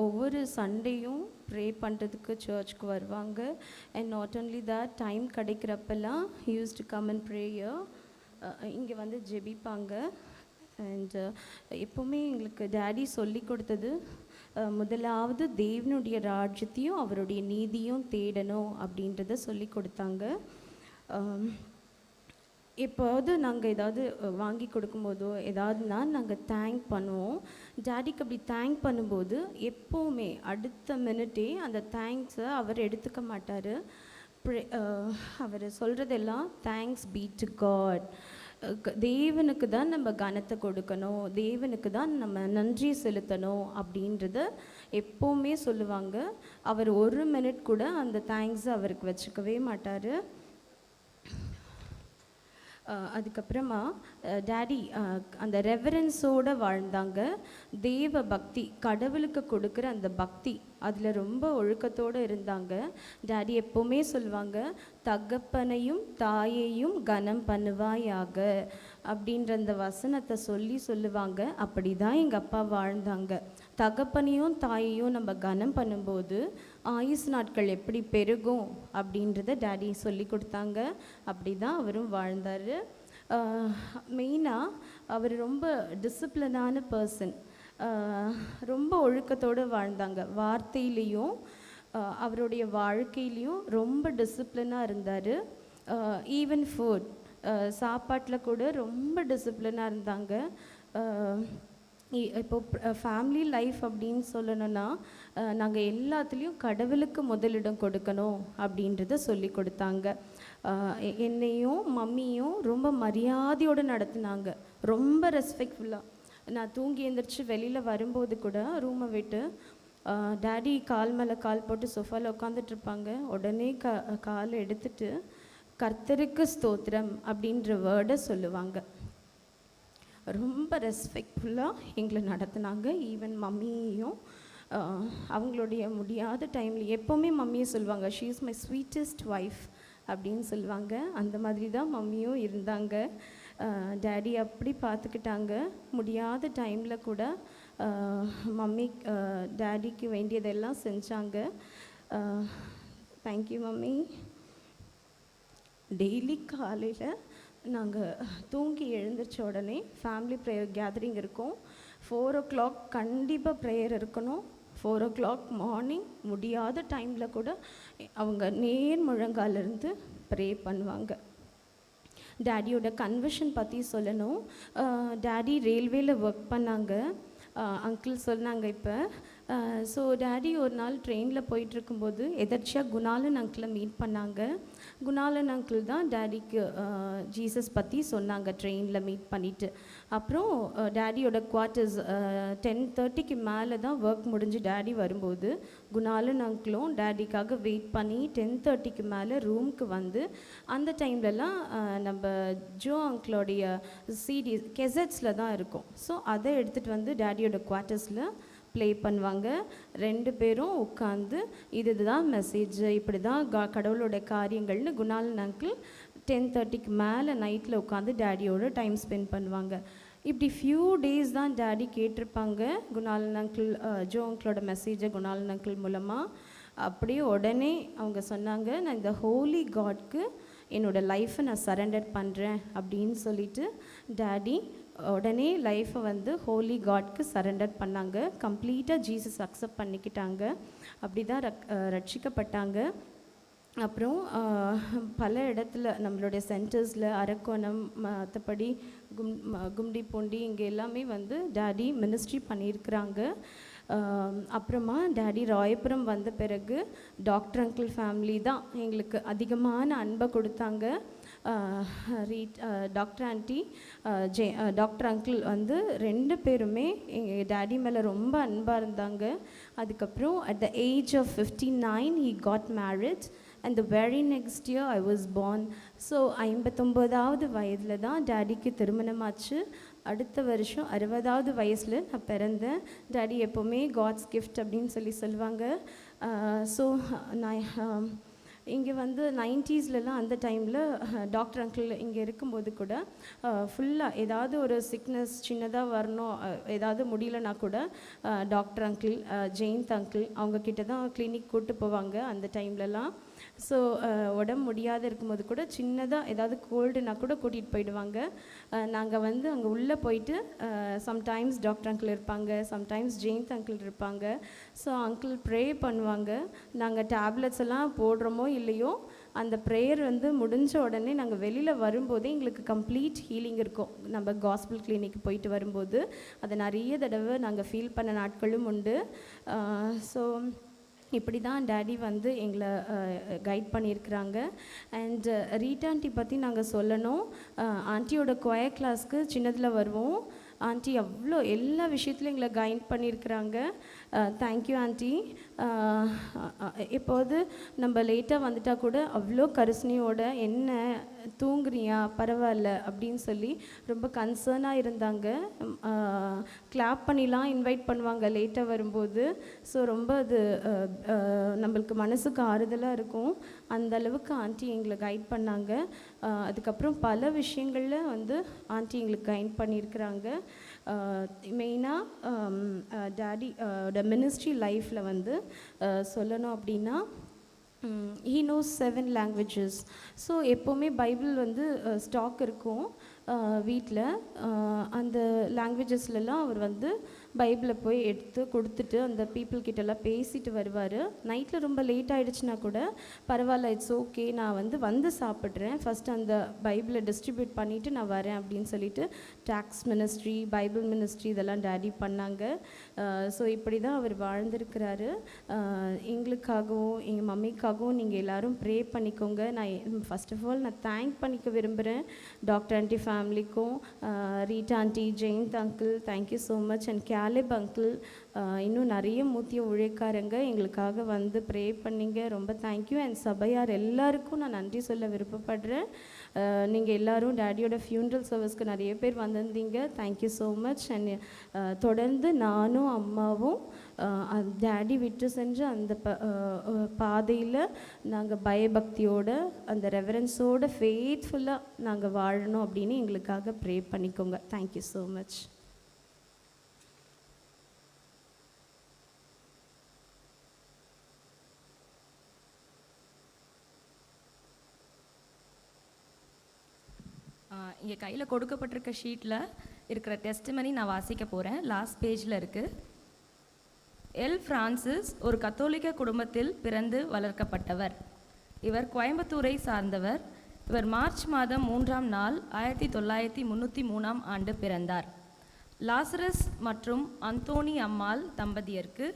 ஒவ்வொரு சண்டேயும் ப்ரே பண்ணுறதுக்கு சர்ச்சுக்கு வருவாங்க. And not only that, time கிடைக்கிறப்பெல்லாம் use to come and prayer. இங்கே வந்து ஜெபிப்பாங்க. அண்ட் எப்போவுமே எங்களுக்கு டேடி சொல்லி கொடுத்தது, முதலாவது தேவனுடைய ராஜ்யத்தையும் அவருடைய நீதியும் தேடணும் அப்படின்றத சொல்லி கொடுத்தாங்க. எப்போது நாங்கள் ஏதாவது வாங்கி கொடுக்கும்போதோ ஏதாவதுனா நாங்கள் தேங்க் பண்ணுவோம். டேடிக்கு அப்படி தேங்க் பண்ணும்போது எப்போவுமே அடுத்த மினிட்டே அந்த தேங்க்ஸை அவர் எடுத்துக்க மாட்டார். அவர் சொல்கிறதெல்லாம் தேங்க்ஸ் பீ டு காட், தேவனுக்கு தான் நம்ம கனத்தை கொடுக்கணும், தேவனுக்கு தான் நம்ம நன்றி செலுத்தணும் அப்படின்றத எப்போவுமே சொல்லுவாங்க. அவர் ஒரு மினிட் கூட அந்த தேங்க்ஸை அவருக்கு வச்சுக்கவே மாட்டார். அதுக்கப்புறமா டேடி அந்த ரெவரன்ஸோடு வாழ்ந்தாங்க. தேவ பக்தி, கடவுளுக்கு கொடுக்குற அந்த பக்தி, அதில் ரொம்ப ஒழுக்கத்தோடு இருந்தாங்க. டேடி எப்போவுமே சொல்லுவாங்க, தகப்பனையும் தாயையும் கனம் பண்ணுவாயாக அப்படின்ற அந்த வசனத்தை சொல்லுவாங்க. அப்படி தான் எங்கள் அப்பா வாழ்ந்தாங்க. தகப்பனையும் தாயையும் நம்ம கனம் பண்ணும்போது ஆயுசு நாட்கள் எப்படி பெருகும் அப்படின்றத டேடி சொல்லி கொடுத்தாங்க. அப்படி தான் அவரும் வாழ்ந்தார். மெயினாக அவர் ரொம்ப டிசிப்ளினான பர்சன். ரொம்ப ஒழுக்கத்தோடு வாழ்ந்தாங்க. வார்த்தையிலையும் அவருடைய வாழ்க்கையிலையும் ரொம்ப டிசிப்ளினாக இருந்தார். ஈவன் ஃபுட், சாப்பாட்டில் கூட ரொம்ப டிசிப்ளினாக இருந்தாங்க. இப்போ ஃபேமிலி லைஃப் அப்படின்னு சொல்லணுன்னா நாங்கள் எல்லாத்துலேயும் கடவுளுக்கு முதலிடம் கொடுக்கணும் அப்படின்றத சொல்லி கொடுத்தாங்க. என்னையும் மம்மியும் ரொம்ப மரியாதையோடு நடத்தினாங்க, ரொம்ப ரெஸ்பெக்ட்ஃபுல்லாக. நான் தூங்கி எழுந்திரிச்சு வெளியில் வரும்போது கூட ரூமை விட்டு டேடி கால் மேலே கால் போட்டு சோஃபாவில் உட்காந்துட்ருப்பாங்க. உடனே காலை எடுத்துட்டு கர்த்தருக்கு ஸ்தோத்திரம் அப்படின்ற வேர்டை சொல்லுவாங்க. ரொம்ப ரெஸ்பெக்ட்ஃபுல்லாக எங்களை நடத்தினாங்க. ஈவன் மம்மியையும் அவங்களுடைய முடியாத டைமில் எப்போவுமே மம்மியை சொல்லுவாங்க, she is my sweetest wife அப்படின்னு சொல்லுவாங்க. அந்த மாதிரி தான் மம்மியும் இருந்தாங்க. டேடி அப்படி பார்த்துக்கிட்டாங்க. முடியாத டைமில் கூட மம்மி டேடிக்கு வேண்டியதெல்லாம் செஞ்சாங்க. Thank you mummy. டெய்லி காலையில் நாங்கள் தூங்கி எழுந்திரிச்ச உடனே ஃபேமிலி ப்ரேயர் கேதரிங் இருக்கும். 4 o'clock கண்டிப்பாக ப்ரேயர் இருக்கணும். 4 o'clock மார்னிங் முடியாத டைமில் கூட அவங்க நேர் முழங்காலிருந்து ப்ரே பண்ணுவாங்க. டேடியோட கன்வர்ஷன் பற்றி சொல்லணும். டேடி ரயில்வேல ஒர்க் பண்ணாங்க. அங்கிள் சொன்னாங்க இப்போ. ஸோ டேடி ஒரு நாள் ட்ரெயினில் போயிட்டுருக்கும்போது எதர்ச்சியாக குணாலன் அங்கிளை மீட் பண்ணாங்க. குணாலன் அங்கிள் தான் டேடிக்கு ஜீசஸ் பற்றி சொன்னாங்க ட்ரெயினில் மீட் பண்ணிவிட்டு. அப்புறம் டேடியோட குவார்ட்டர்ஸ் 10:30க்கு மேலே தான் ஒர்க் முடிஞ்சு டேடி வரும்போது குணாலன் அங்கிளும் டேடிக்காக வெயிட் பண்ணி 10:30க்கு மேலே ரூமுக்கு வந்து, அந்த டைம்லலாம் நம்ம ஜோ அங்கிளோடைய சிடி கெசட்ஸில் தான் இருக்கும். ஸோ அதை எடுத்துகிட்டு வந்து டேடியோட குவார்ட்டர்ஸில் ப்ளே பண்ணுவாங்க. 2 பேரும் உட்காந்து இதுதான் மெசேஜ், இப்படி தான் கடவுளோட காரியங்கள்னு குணாலன் அங்கிள் 10:30க்கு மேலே நைட்டில் உட்காந்து டேடியோட டைம் ஸ்பெண்ட் பண்ணுவாங்க. இப்படி ஃபியூ டேஸ் தான் டேடி கேட்டிருப்பாங்க குணாலன் அங்கிள் ஜோ அங்கிளோட மெசேஜை குணாலன் அங்கிள் மூலமாக. அப்படியே உடனே அவங்க சொன்னாங்க, நான் இந்த ஹோலி காட்க்கு என்னோடய லைஃப்பை நான் சரண்டர் பண்ணுறேன் அப்படின்னு சொல்லிட்டு டேடி உடனே லைஃப்பை வந்து ஹோலி காட்க்கு சரண்டர் பண்ணாங்க. கம்ப்ளீட்டாக ஜீசஸ் அக்செப்ட் பண்ணிக்கிட்டாங்க. அப்படி தான் ரட்சிக்கப்பட்டாங்க. அப்புறம் பல இடத்துல நம்மளுடைய சென்டர்ஸில் அரக்கோணம், மற்றபடி கும்டிப்பூண்டி இங்கே எல்லாமே வந்து டேடி மினிஸ்ட்ரி பண்ணியிருக்கிறாங்க. அப்புறமா டேடி ராயபுரம் வந்த பிறகு டாக்டர் அங்கிள் ஃபேமிலி தான் எங்களுக்கு அதிகமான அன்பை கொடுத்தாங்க. டாக்டர் ஆண்டி, டாக்டர் அங்கிள் வந்து 2 பேருமே எங்கள் டேடி மேலே ரொம்ப அன்பாக இருந்தாங்க. அதுக்கப்புறம் at the age of 59 he got married and the very next year I was born. So 59வது வயதில் தான் டேடிக்கு திருமணமாச்சு. அடுத்த வருஷம் 60வது வயசில் நான் பிறந்தேன். டேடி எப்போவுமே காட்ஸ் கிஃப்ட் அப்படின்னு சொல்லுவாங்க. ஸோ நான் இங்கே வந்து 90ஸ்லலாம் அந்த டைமில் டாக்டர் அங்கிள் இங்கே இருக்கும்போது கூட ஃபுல்லாக ஏதாவது ஒரு சிக்னஸ் சின்னதாக வரணும், ஏதாவது முடியலனா கூட டாக்டர் அங்கிள், ஜெயந்த் அங்கிள் அவங்கக்கிட்ட தான் கிளினிக் கூப்பிட்டு போவாங்க அந்த டைம்லலாம். ஸோ உடம்பு முடியாத இருக்கும்போது கூட சின்னதாக ஏதாவது கோல்டுனா கூட கூட்டிகிட்டு போயிடுவாங்க. நாங்கள் வந்து அங்கே உள்ளே போயிட்டு சம்டைம்ஸ் டாக்டர் அங்கிள் இருப்பாங்க, சம்டைம்ஸ் ஜெயந்த் அங்கிள் இருப்பாங்க. ஸோ அங்கிள் ப்ரே பண்ணுவாங்க. நாங்கள் டேப்லெட்ஸ் எல்லாம் போடுறோமோ இல்லையோ, அந்த ப்ரேயர் வந்து முடிஞ்ச உடனே நாங்கள் வெளியில் வரும்போதே எங்களுக்கு கம்ப்ளீட் ஹீலிங் இருக்கும். நம்ம காஸ்பிள் கிளினிக் போயிட்டு வரும்போது அதை நிறைய தடவை நாங்கள் ஃபீல் பண்ண நாட்களும் உண்டு. ஸோ இப்படி தான் டேடி வந்து எங்களை கைட் பண்ணியிருக்கிறாங்க. அண்ட் ரீட்டா ஆண்டி பற்றி நாங்கள் சொல்லணும். ஆண்டியோட கொயர் கிளாஸ்க்கு சின்னதில் வருவோம். ஆண்டி அவ்வளோ எல்லா விஷயத்துலையும் எங்களை கைட் பண்ணியிருக்கிறாங்க. Thank you aunty. இப்போது நம்ம லேட்டாக வந்துட்டால் கூட அவ்வளோ கரிசனையோட என்ன தூங்குறியா பரவாயில்ல அப்படின்னு சொல்லி ரொம்ப கன்சர்னாக இருந்தாங்க. கிளாப் பண்ணிலாம் இன்வைட் பண்ணுவாங்க லேட்டாக வரும்போது. ஸோ ரொம்ப அது நம்மளுக்கு மனசுக்கு ஆறுதலாக இருக்கும். அந்த அளவுக்கு ஆண்டி எங்களை கைட் பண்ணாங்க. அதுக்கப்புறம் பல விஷயங்களில் வந்து ஆண்டி எங்களுக்கு கைட் பண்ணியிருக்கிறாங்க. மெயினாக டாடியோட மினிஸ்ட்ரி லைஃப்பில் வந்து சொல்லணும் அப்படின்னா he knows 7 languages. ஸோ எப்போவுமே பைபிள் வந்து ஸ்டாக் இருக்கும் வீட்டில். அந்த லாங்குவேஜஸ்லலாம் அவர் வந்து பைபிளை போய் எடுத்து கொடுத்துட்டு அந்த பீப்புள்கிட்டலாம் பேசிட்டு வருவார். நைட்டில் ரொம்ப லேட் ஆகிடுச்சுன்னா கூட பரவாயில்ல, இட்ஸ் ஓகே, நான் வந்து சாப்பிட்றேன், ஃபஸ்ட்டு அந்த பைபிளை டிஸ்ட்ரிபியூட் பண்ணிவிட்டு நான் வரேன் அப்படின்னு சொல்லிட்டு டாக்ஸ் மினிஸ்ட்ரி, பைபிள் மினிஸ்ட்ரி இதெல்லாம் டேடி பண்ணாங்க. ஸோ இப்படி தான் அவர் வாழ்ந்திருக்கிறாரு. எங்களுக்காகவும் எங்கள் மம்மிக்காகவும் நீங்கள் எல்லோரும் ப்ரே பண்ணிக்கோங்க. நான் ஃபஸ்ட் ஆஃப் ஆல் நான் தேங்க் பண்ணிக்க விரும்புகிறேன் டாக்டர் ஆண்டி ஃபேமிலிக்கும், Rita aunty, Jayanth uncle, thank you so much, and Caleb uncle, இன்னும் நிறைய மூத்திய உழைக்காரங்க எங்களுக்காக வந்து ப்ரே பண்ணிங்க. ரொம்ப தேங்க்யூ. அண்ட் சபையார் எல்லாருக்கும் நான் நன்றி சொல்ல விருப்பப்படுறேன். நீங்கள் எல்லோரும் டேடியோட ஃபியூனரல் சர்வீஸ்க்கு நிறைய பேர் வந்திருந்தீங்க. Thank you so much. அண்ட் தொடர்ந்து நானும் அம்மாவும் டேடி விட்டு செஞ்ச அந்த பாதையில் நாங்கள் பயபக்தியோட அந்த ரெவரன்ஸோட ஃபெய்த்ஃபுல்லாக நாங்கள் வாழணும் அப்படின்னு எங்களுக்காக ப்ரே பண்ணிக்கோங்க. Thank you so much. இங்கே கையில் கொடுக்கப்பட்டிருக்க ஷீட்டில் இருக்கிற டெஸ்டிமனி நான் வாசிக்க போகிறேன். லாஸ்ட் பேஜில் இருக்குது. எல் ஃப்ரான்சிஸ் ஒரு கத்தோலிக்க குடும்பத்தில் பிறந்து வளர்க்கப்பட்டவர். இவர் கோயம்புத்தூரை சார்ந்தவர். இவர் மார்ச் மாதம் 3ஆம் நாள் 1933ஆம் ஆண்டு பிறந்தார். லாசரஸ் மற்றும் அந்தோனி அம்மாள் தம்பதியருக்கு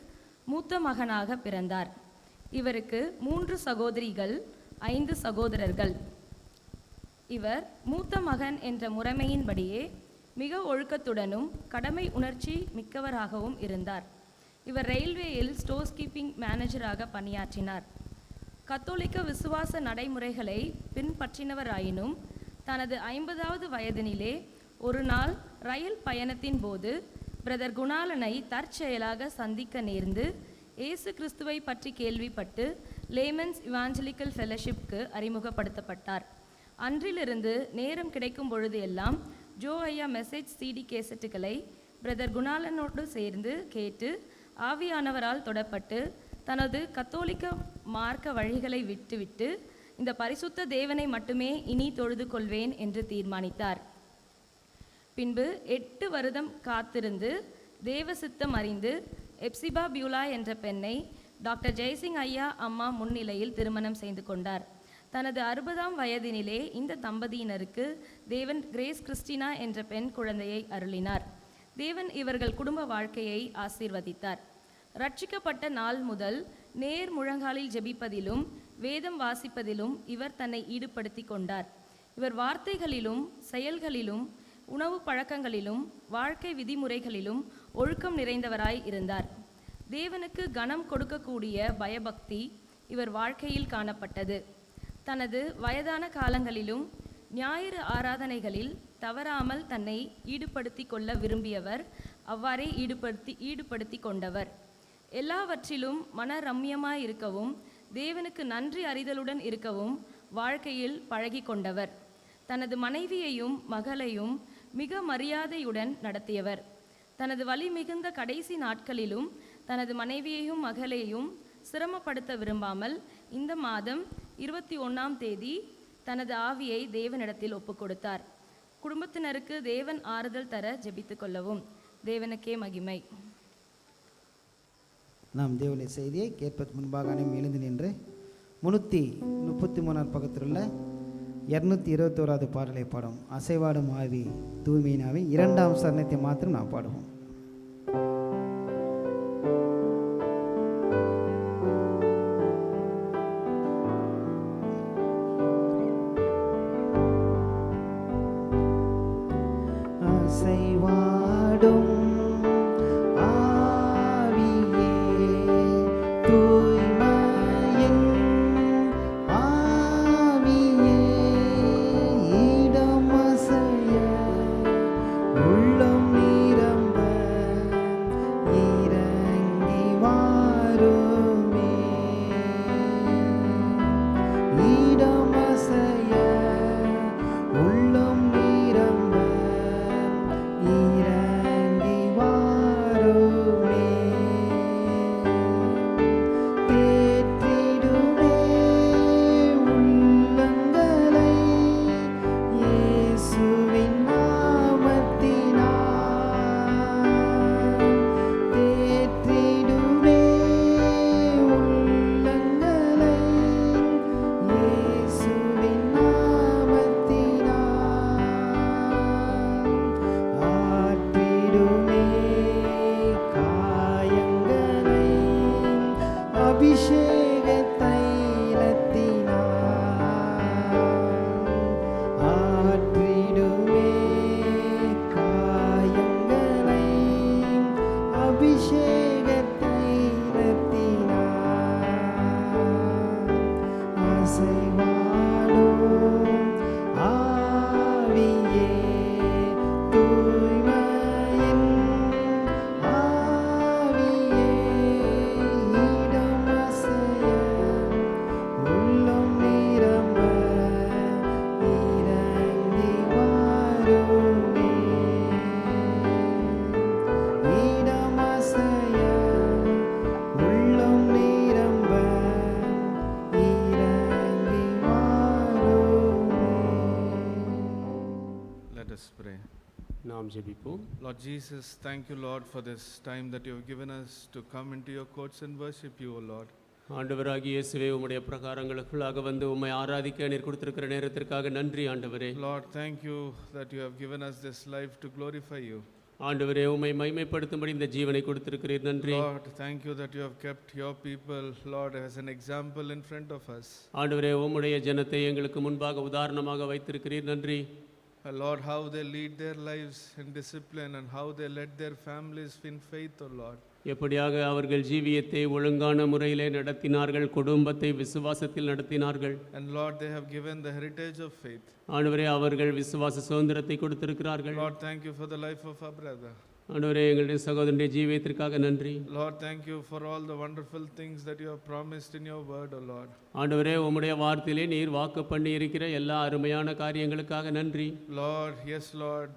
மூத்த மகனாக பிறந்தார். இவருக்கு 3 சகோதரிகள், 5 சகோதரர்கள். இவர் மூத்த மகன் என்ற முறைமையின்படியே மிக ஒழுக்கத்துடனும் கடமை உணர்ச்சி மிக்கவராகவும் இருந்தார். இவர் ரயில்வேயில் ஸ்டோர்ஸ் கீப்பிங் மேனேஜராக பணியாற்றினார். கத்தோலிக்க விசுவாச நடைமுறைகளை பின்பற்றினவராயினும் தனது 50வது வயதினிலே ஒரு நாள் ரயில் பயணத்தின் போது பிரதர் குணாலனை தற்செயலாக சந்திக்க நேர்ந்து இயேசு கிறிஸ்துவை பற்றி கேள்விப்பட்டு லேமன்ஸ் இவாஞ்சலிக்கல் ஃபெலோஷிப்க்கு அறிமுகப்படுத்தப்பட்டார். அன்றிலிருந்து நேரம் கிடைக்கும் பொழுது எல்லாம் ஜோ ஐயா மெசேஜ் சிடி கேசட்டுகளை பிரதர் குணாலனோடு சேர்ந்து கேட்டு ஆவியானவரால் தொடப்பட்டு தனது கத்தோலிக்க மார்க்க வழிகளை விட்டுவிட்டு இந்த பரிசுத்த தேவனை மட்டுமே இனி தொழுது கொள்வேன் என்று தீர்மானித்தார். பின்பு 8 வருடம் காத்திருந்து தேவ சித்தம் அறிந்து எப்சிபா பியூலா என்ற பெண்ணை டாக்டர் ஜெய்சிங் ஐயா அம்மா முன்னிலையில் திருமணம் செய்து கொண்டார். தனது 60ஆம் வயதினிலே இந்த தம்பதியினருக்கு தேவன் கிரேஸ் கிறிஸ்டினா என்ற பெண் குழந்தையை அருளினார். தேவன் இவர்கள் குடும்ப வாழ்க்கையை ஆசீர்வதித்தார். ரட்சிக்கப்பட்ட நாள் முதல் நேர் முழங்காலில் ஜெபிப்பதிலும் வேதம் வாசிப்பதிலும் இவர் தன்னை ஈடுபடுத்தி கொண்டார். இவர் வார்த்தைகளிலும் செயல்களிலும் உணவு பழக்கங்களிலும் வாழ்க்கை விதிமுறைகளிலும் ஒழுக்கம் நிறைந்தவராய் இருந்தார். தேவனுக்கு கனம் கொடுக்கக்கூடிய பயபக்தி இவர் வாழ்க்கையில் காணப்பட்டது. தனது வயதான காலங்களிலும் ஞாயிறு ஆராதனைகளில் தவறாமல் தன்னை ஈடுபடுத்தி கொள்ள விரும்பியவர். அவ்வாறே ஈடுபடுத்தி கொண்டவர். எல்லாவற்றிலும் மன ரம்யமாய் இருக்கவும் தேவனுக்கு நன்றி அறிதலுடன் இருக்கவும் வாழ்க்கையில் பழகி கொண்டவர். தனது மனைவியையும் மகளையும் மிக மரியாதையுடன் நடத்தியவர். தனது வலி மிகுந்த கடைசி நாட்களிலும் தனது மனைவியையும் மகளையும் சிரமப்படுத்த விரும்பாமல் இந்த மாதம் 21ஆம் தேதி தனது ஆவியை தேவனிடத்தில் ஒப்புக்கொடுத்தார். குடும்பத்தினருக்கு தேவன் ஆறுதல் தர ஜெபித்து கொள்ளவும். தேவனுக்கே மகிமை. நாம் தேவனுடைய செய்தியை கேட்பதற்கு முன்பாக எழுந்து நின்று 333 பக்கத்தில் உள்ள 221வது பாடலை பாடும். அசைவாடும் ஆவி தூய்மையினாவி 2ஆம் சரணத்தை மாத்திரம் நாம் பாடுவோம். அசைவாடும் ஆவியே ஆவியே தூய்மையின் ஆவியே இடமசைய உள்ளம் நிரம்ப இறங்கி வாருமே இடமசைய உள்ளம் நிரம்ப இறங்கி வாருமே. Let us pray. நாம் ஜெபிப்போம். Lord Jesus, thank you, Lord, for this time that you have given us to come into your courts and worship you, O Lord. ஆண்டவராகிய இயேசுவே, உம்முடைய பிரகாரங்களுக்குள்ளாக வந்து உம்மை ஆராதிக்க நீர் கொடுத்திருக்கிற நேரத்திற்காக நன்றி ஆண்டவரே. Lord, thank you that you have given us this life to glorify you. ஆண்டவரே, உம்மை மகிமைப்படுத்தும்படி இந்த ஜீவனை கொடுத்திருக்கிறீர், நன்றி. Lord, thank you that you have kept your people, Lord, as an example in front of us. ஆண்டவரே, உம்முடைய ஜனத்தை எங்களுக்கு முன்பாக உதாரணமாக வைத்திருக்கிறீர், நன்றி. Lord, how they lead their lives in discipline and how they led their families in faith, O Lord. எப்படியாக அவர்கள் ஜீவியத்தை ஒழுங்கான முறையிலே நடத்தினார்கள், குடும்பத்தை விசுவாசத்தில் நடத்தினார்கள். And Lord, they have given the heritage of faith. ஆண்டவரே, அவர்கள் விசுவாச சுதந்திரத்தை கொடுத்திருக்கிறார்கள். Lord, thank you for the life of our brother. ஆண்டவரே, எங்களுடைய சகோதரனுடைய ஜீவியத்திற்காக நன்றி. Lord, thank you for all the wonderful things that you have promised in your word, O Lord. ஆண்டவரே, உம்முடைய வார்த்தையிலே நீர் வாக்கு பண்ணி இருக்கிற எல்லா அருமையான காரியங்களுக்காக நன்றி. Lord, yes, Lord,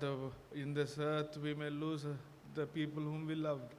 in this earth we may lose the people whom we loved.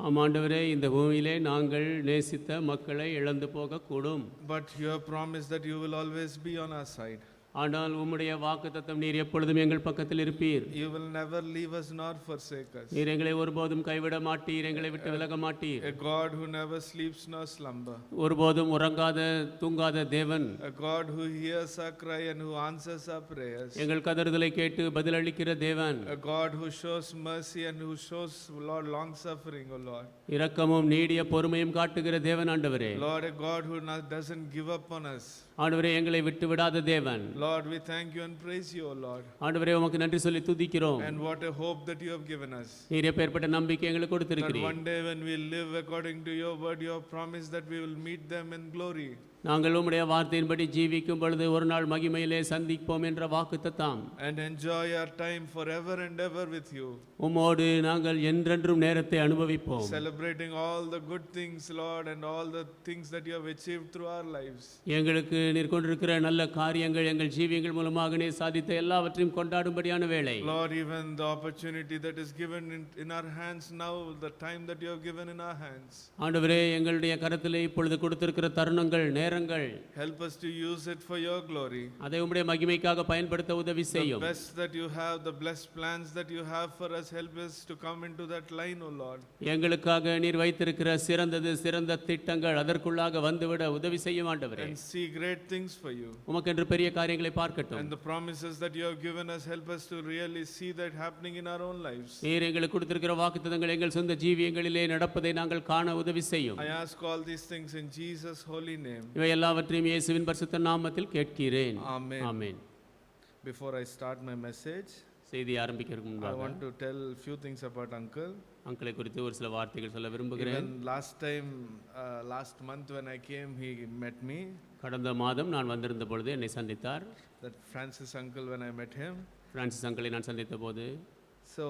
ஆமாண்டவரே, இந்த பூமியிலே நாங்கள் நேசித்த மக்களை இழந்து போகக்கூடும். But you have promised that you will always be on our side. ஆனால் உம்முடைய வாக்குத்தத்தம், நீர் எப்பொழுதும் எங்கள் பக்கத்தில் இருப்பீர். You will never leave us nor forsake us. நீர் எங்களை ஒருபோதும் கைவிட மாட்டீர், எங்களை விட்டு விலக மாட்டீர். A God who never sleeps nor slumber. ஒருபோதும் உறங்காத தூங்காத தேவன். A God who hears our cry and who answers our prayers. எங்கள் கதறுதலை கேட்டு பதிலளிக்கிற தேவன். A God who shows mercy and who shows, Lord, long suffering, O Lord. இரக்கமும் நீடிய பொறுமையும் காட்டுகிற தேவன் ஆண்டவரே. Lord, a God who doesn't give up on us. ஆண்டவரே, எங்களை விட்டு விடாத தேவன். Lord, we thank you and praise you, O Lord. ஆண்டவரே, உமக்கு நன்றி சொல்லி துதிக்கிறோம். And what a hope that you have given us. நீர் எப்பேற்பட்ட நம்பிக்கை எங்களுக்கு That கொடுத்திருக்கிறீர். one day when we live according to your word, you have promised that we will meet them in glory. நாங்கள் உம்முடைய வார்த்தையின்படி ஜீவிக்கும் பொழுது ஒரு நாள் மகிமையிலே சந்திப்போம் என்ற வாக்குத்தத்தம். And enjoy our time forever and ever with you. உம்மோடு நாங்கள் என்றென்றும் நேரத்தை அனுபவிப்போம். Celebrating all the good things, Lord, and all the things that you have achieved through our lives. எங்களுக்கு நீர் கொண்டிருக்கிற நல்ல காரியங்கள், எங்கள் ஜீவியங்கள் மூலமாக நீர் சாதித்த எல்லாவற்றையும் கொண்டாடும்படியான வேளை. Lord, even the opportunity that is given in our hands now, the time that you have given in our hands. ஆண்டவரே, எங்களுடைய கரத்திலே இப்பொழுது கொடுத்திருக்கிற தருணங்கள், நேரங்கள், help us to use it for your glory. அதை உம்முடைய மகிமைக்காக பயன்படுத்த உதவி The செய்யும். best that you have, the blessed plans that you have for us, help us to come into that line, O Lord. எங்களுக்காக நீர் வைத்திருக்கிற சிறந்த திட்டங்கள் அதற்குள்ளாக வந்துவிட உதவி செய்யும் ஆண்டவரே. And see great things for you. உமக்கென்று பெரிய காரியங்களை பார்க்கட்டும். And the promises that you have given us, help us to really see that happening in our own lives. நீர் எங்களுக்கு கொடுத்திருக்கிற வாக்குத்தத்தங்கள் எங்கள் சொந்த ஜீவியங்களிலே நடப்பதை நாங்கள் காண உதவி செய்யும். I ask all these things in Jesus' holy name. இவை எல்லாவற்றையும் இயேசுவின் பரிசுத்த நாமத்தில் கேட்கிறேன். Amen. Amen. Before I start my message, செய்தி ஆரம்பிக்கிறதுக்கு I முன்பாக want to tell few things about Uncle. அங்கிளை குறித்து ஒரு சில வார்த்தைகள் சொல்ல விரும்புகிறேன். Even last month when I came, he met me. கடந்த மாதம் நான் வந்திருந்த பொழுது என்னை சந்தித்தார். That Francis uncle, when I met him. Francis அங்கிளை நான் சந்தித்த போது, So